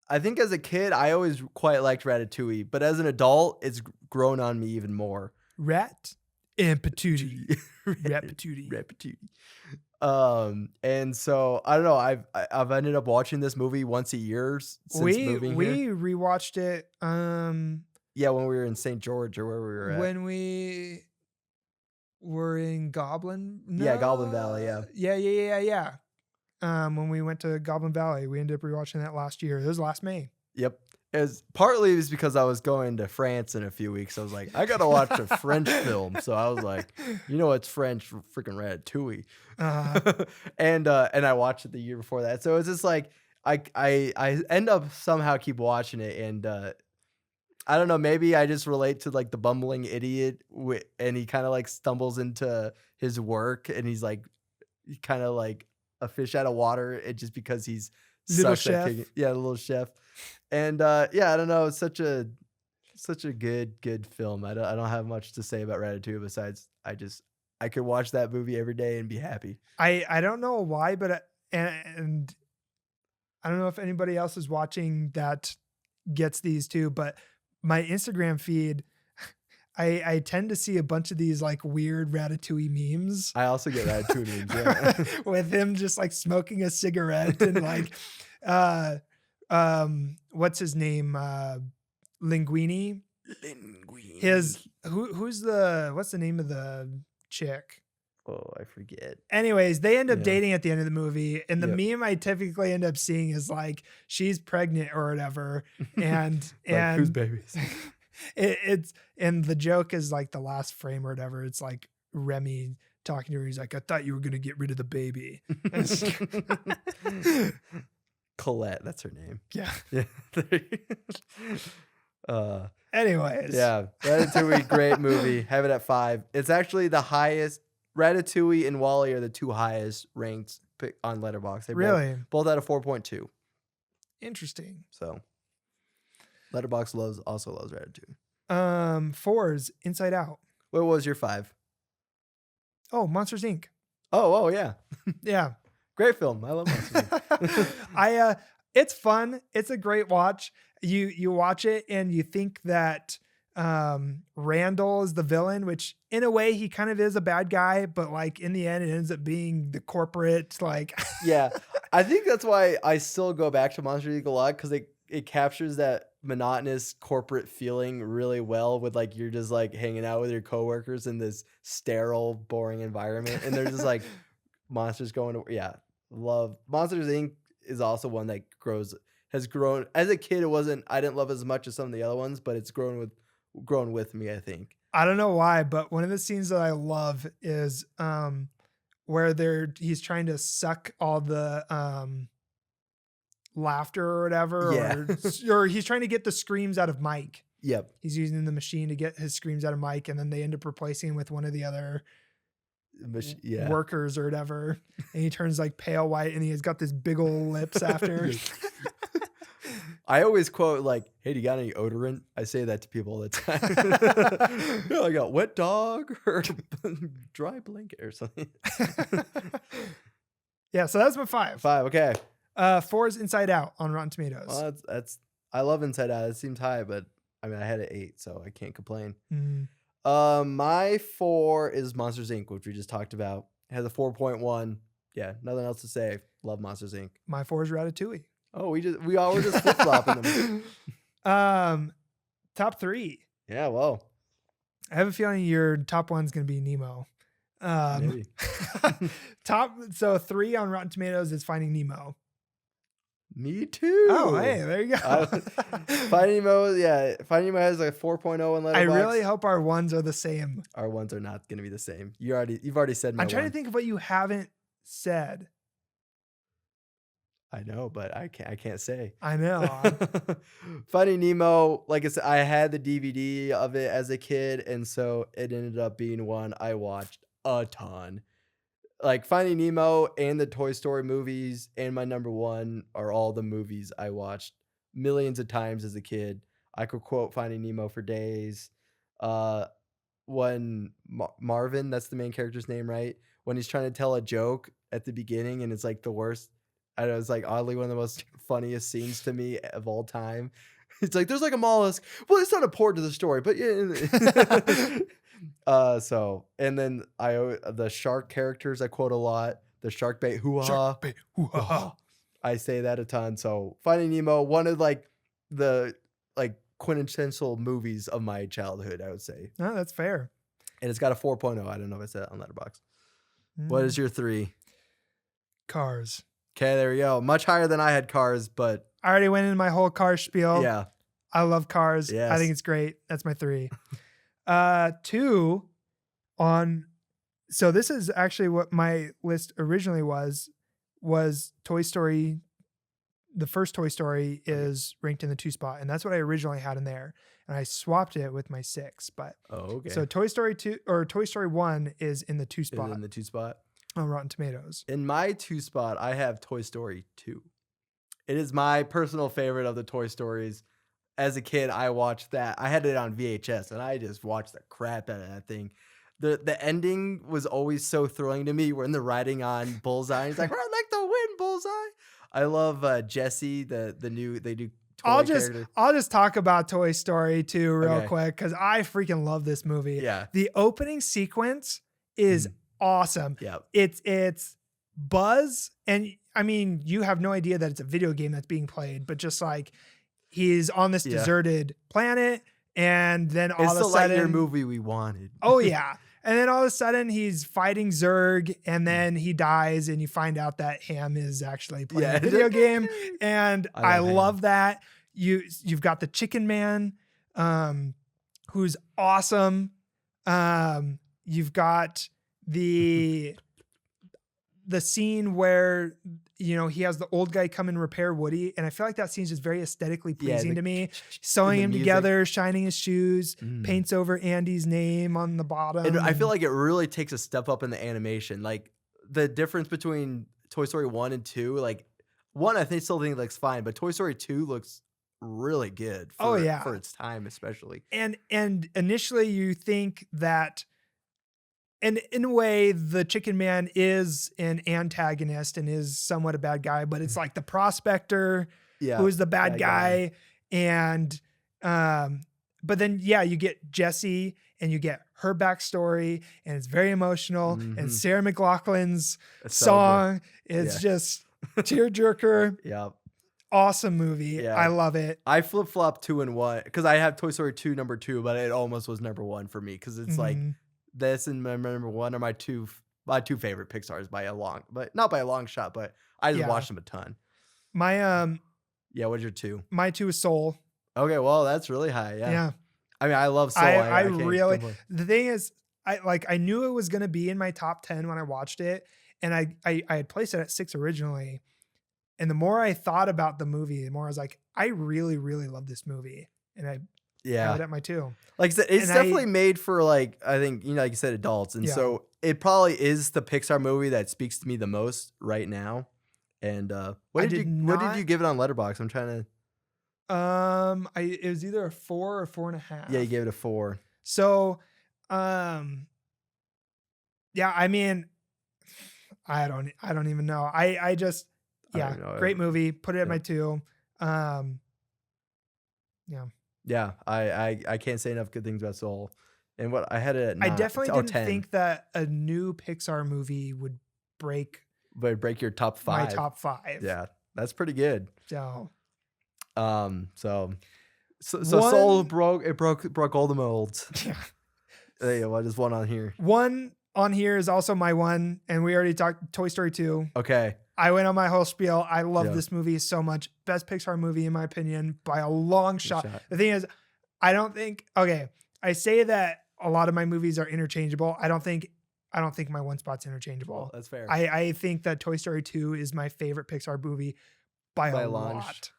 I think as a kid I always quite liked Ratatouille, but as an adult it's grown on me even more. Rat and Patootie. Rat Ratatouille. Patootie. Ratatouille. And so I don't know, I've ended up watching this movie once a year since moving here. We rewatched it Yeah, when we were in St. George or where we were at. when we were in Goblin. Yeah, Goblin Valley, yeah. Yeah. When we went to Goblin Valley, we ended up rewatching that last year. It was last May. Yep. Partly it was because I was going to France in a few weeks. I was like, I gotta watch a French film. So I was like, you know what's French? Freaking Ratatouille. And I watched it the year before that. So it's just like I end up somehow keep watching it, and I don't know, maybe I just relate to like the bumbling idiot and he kind of like stumbles into his work and he's like kind of like a fish out of water, just because he's Little sucks at chef. cooking. Yeah, the little chef. And yeah, I don't know, it's such a good film. I don't have much to say about Ratatouille besides I could watch that movie every day and be happy. I don't know why, but and I don't know if anybody else is watching that gets these too, but my Instagram feed, I tend to see a bunch of these like weird Ratatouille memes. I also get Ratatouille memes, yeah. With him just like smoking a cigarette and like what's his name? Linguini. His who's what's the name of the chick? Oh, I forget. Anyways, they end up Yeah. dating at the end of the movie, and the Yep. meme I typically end up seeing is like she's pregnant or whatever, and Like, whose baby is it? it's and the joke is like the last frame or whatever. It's like Remy talking to her. He's like, "I thought you were gonna get rid of the baby." Colette, that's her name. Yeah. Yeah. Anyways, Yeah, Ratatouille, great movie. Have it at 5. It's actually the highest. Ratatouille and Wall-E are the 2 highest ranked on Letterboxd. They really both at a 4.2. interesting. So Letterboxd also loves Ratatouille. 4's Inside Out. What was your 5? Oh, Monsters Inc. Oh yeah, Yeah. great film. I love Monsters Inc. It's fun. It's a great watch. You watch it and you think that Randall is the villain, which in a way he kind of is a bad guy, but like in the end it ends up being the corporate like Yeah, I think that's why I still go back to Monsters Inc. a lot, because it captures that monotonous corporate feeling really well, with like you're just like hanging out with your coworkers in this sterile, boring environment, and they're just like monsters going to, yeah. Love Monsters Inc. is also one that has grown as a kid. I didn't love it as much as some of the other ones, but it's grown with me, I think. I don't know why, but one of the scenes that I love is where he's trying to suck all the laughter or whatever, Yeah. or he's trying to get the screams out of Mike. Yep. He's using the machine to get his screams out of Mike, and then they end up replacing him with one of the other Yeah. workers or whatever, and he turns like pale white, and he's got this big old lips after. I always quote like, "Hey, do you got any odorant?" I say that to people all the time. No, I got wet dog or dry blanket or something. Yeah, so that's my 5. 5, okay. 4 is Inside Out on Rotten Tomatoes. Well, that's I love Inside Out. It seems high, but I mean, I had an 8, so I can't complain. Mm. My 4 is Monsters Inc., which we just talked about. It has a 4.1. Yeah, nothing else to say. Love Monsters Inc. My 4 is Ratatouille. Oh, we all were just flip flopping them. Top 3. Yeah, well, I have a feeling your top one's gonna be Nemo. maybe. So 3 on Rotten Tomatoes is Finding Nemo. Me too. Oh, hey, there you go. Finding Nemo, yeah. Finding Nemo has like a 4.0 in Letterboxd. I really hope our ones are the same. Our ones are not going to be the same. You've already said my I'm trying one. to think of what you haven't said. I know, but I can't say. I know. Finding Nemo, like I said, I had the DVD of it as a kid, and so it ended up being one I watched a ton. Like Finding Nemo and the Toy Story movies and my number one are all the movies I watched millions of times as a kid. I could quote Finding Nemo for days. Uh, when Marvin, that's the main character's name, right? When he's trying to tell a joke at the beginning and it's like the worst. I know it's like oddly one of the most funniest scenes to me of all time. It's like there's like a mollusk. Well, it's not important to the story, but yeah. So and then the shark characters I quote a lot. The shark bait hoo ha. Shark bait. Hoo-ha-ha. I say that a ton. So Finding Nemo, one of like the like quintessential movies of my childhood, I would say. No, that's fair. And it's got a 4.0. I don't know if I said it on Letterboxd. What is Mm. your 3? Cars. Okay, there we go. Much higher than I had Cars, but I already went into my whole car spiel. yeah. I love Cars. I Yes. think it's great. That's my 3. 2 on. So this is actually what my list originally was Toy Story. The first Toy Story is ranked in the 2 spot, and that's what I originally had in there. And I swapped it with my 6. But Oh, okay. so Toy Story 2 or Toy Story 1 is in the 2 Is it spot in the 2 spot? on Rotten Tomatoes. In my 2 spot, I have Toy Story 2. It is my personal favorite of the Toy Stories. As a kid, I watched that. I had it on VHS, and I just watched the crap out of that thing. The ending was always so thrilling to me when they're riding on Bullseye. He's like, "Ride like the wind, Bullseye." I love Jesse, the new they do toy character. I'll just talk about Toy Story 2 real Okay. quick because I freaking love this movie. Yeah. The opening sequence is awesome. Yeah. It's Buzz, and I mean, you have no idea that it's a video game that's being played, but just like he's on this Yeah. deserted planet, and then all It's of the a sudden, Lightyear movie we wanted. oh yeah. And then all of a sudden he's fighting Zurg, and then he dies, and you find out that Ham is actually playing Yeah. a video game. And I I love Ham. love that. You've got the Chicken Man, who's awesome. You've got the scene where he has the old guy come and repair Woody, and I feel like that scene's just very aesthetically pleasing to me. Sewing the him music. together, shining his shoes, Mm. paints over Andy's name on the bottom. And I feel like it really takes a step up in the animation. Like the difference between Toy Story 1 and 2, like 1 I still think looks fine, but Toy Story 2 looks really good Oh, yeah. for its time especially. and initially you think that, and in a way, the Chicken Man is an antagonist and is somewhat a bad guy, but it's like the prospector Yeah. who is the bad bad guy. And but then you get Jessie and you get her backstory, and it's very emotional. And Mhm. Sarah McLachlan's It's so good. song is Yeah. just tearjerker. Yeah. Awesome movie. Yeah. I love it. I flip-flop 2 and 1 because I have Toy Story 2 number 2, but it almost was number 1 for me because it's like Mhm. this and my number 1 are my two favorite Pixars by a long, but not by a long shot, but I just Yeah. watched them a ton. My Yeah, what's your 2? my 2 is Soul. Okay, well, that's really high. Yeah. Yeah. I mean, I love Soul. I can't really, complain. the thing is, I knew it was going to be in my top 10 when I watched it. And I had placed it at 6 originally. And the more I thought about the movie, the more I was like, I really, really love this movie. And I have Yeah. it at my 2. Like I said, it's And definitely made for like, I think, like you said, adults. And Yeah. so it probably is the Pixar movie that speaks to me the most right now. And what I did did you not- give it on Letterboxd? I'm trying to It was either a 4 or 4.5. Yeah, you gave it a 4. So, yeah, I mean, I don't even know. I just, I don't know. great movie. Put it at Yeah. my 2. Yeah, I can't say enough good things about Soul. And what I had it at I 9 definitely or didn't 10. think that a new Pixar movie would break But break your top 5. my top 5. Yeah, that's pretty good. So So One- Soul broke all the molds. yeah. Yeah, well, there's one on here. One on here is also my 1, and we already talked Toy Story 2. Okay. I went on my whole spiel. I love Yeah. this movie so much. Best Pixar movie in my opinion by a long shot. shot. The thing is, I don't think, okay, I say that a lot of my movies are interchangeable. I don't think my 1 spot's interchangeable. Well, that's fair. I think that Toy Story 2 is my favorite Pixar movie by By a a launch. lot.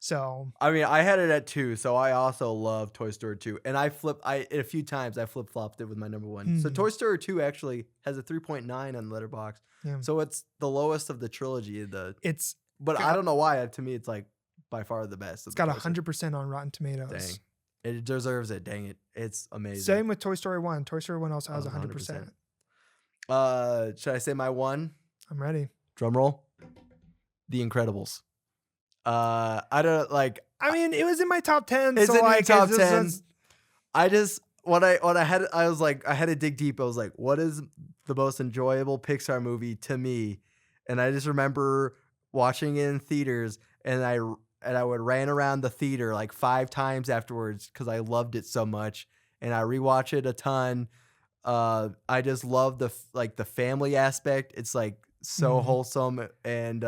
So I mean, I had it at 2, so I also love Toy Story 2. And a few times I flip-flopped it with my number 1. So Toy Story 2 actually has a 3.9 on Letterboxd. yeah. So it's the lowest of the trilogy. It's But I don't know why. To me, it's like by far the best. It's got 100% on Rotten Tomatoes. Dang. It deserves it. Dang it. It's amazing. Same with Toy Story 1. Toy Story 1 also has 100%. Should I say my 1? I'm ready. Drum roll. The Incredibles. I don't like. I mean, it was in my top 10. It's so in like, your top it's 10. I just when I had I was like I had to dig deep. I was like, what is the most enjoyable Pixar movie to me? And I just remember watching it in theaters, and I would ran around the theater like 5 times afterwards because I loved it so much, and I rewatch it a ton. I just love the family aspect. It's like so wholesome, and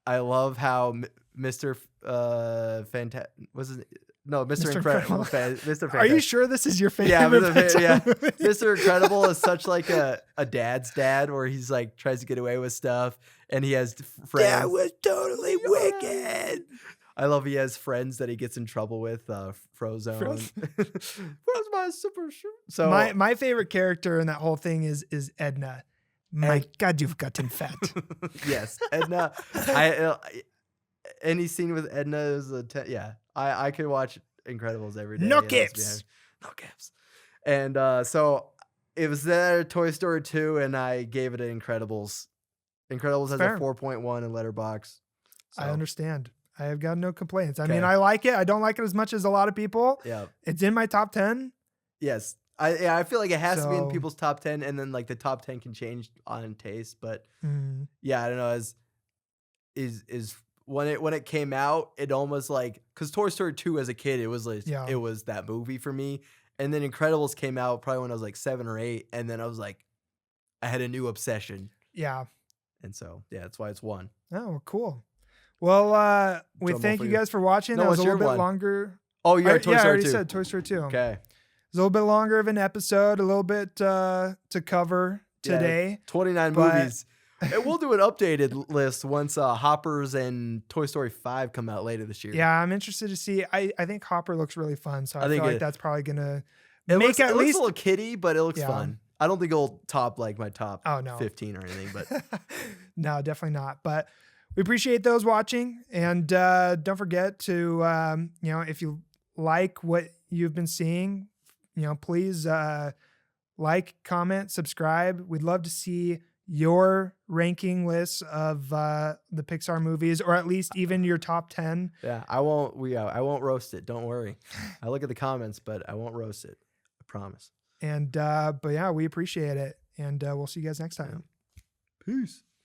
I love how Mr. Mr. Incredible. Mr. Fantastic. Are you sure this is your favorite? Yeah, Pixar movie? Mr. Incredible is such like a dad's dad, where he's like tries to get away with stuff, and he has friends. That was totally wicked. I love he has friends that he gets in trouble with. Frozone. Where's my super shoe? So my favorite character in that whole thing is Edna. My God, you've gotten fat. Yes, Edna. Any scene with Edna is I could watch Incredibles every day. No gaps. No gaps. And so it was there, Toy Story 2, and I gave it an Incredibles. Incredibles has a 4.1 in Letterboxd. So. I understand. I have got no complaints. I mean, I like it. I don't like it as much as a lot of people. Yeah. It's in my top 10. Yes. I feel like it has to be in people's top 10, and then like the top 10 can change on taste. But yeah, I don't know. Is when it came out, it almost like, because Toy Story 2 as a kid, it was like it was that movie for me. And then Incredibles came out probably when I was like 7 or 8, and then I was like, I had a new obsession. Yeah. And so that's why it's 1. Oh, cool. Well, we thank you guys for watching. That was a little bit longer. Oh, you got Toy Story 2. I already said Toy Story 2. Okay. It's a little bit longer of an episode, a little bit to cover today. 29 movies. And we'll do an updated list once Hoppers and Toy Story 5 come out later this year. Yeah, I'm interested to see. I think Hopper looks really fun, so I feel like that's probably going to make at least... It looks a little kiddie, but it looks fun. I don't think it'll top like my top 15 or anything, but... No, definitely not. But we appreciate those watching, and don't forget to, if you like what you've been seeing, please like, comment, subscribe. We'd love to see your ranking lists of the Pixar movies, or at least even your top 10. Yeah, I won't roast it. Don't worry. I look at the comments, but I won't roast it. I promise. And but yeah, we appreciate it, and we'll see you guys next time. Peace.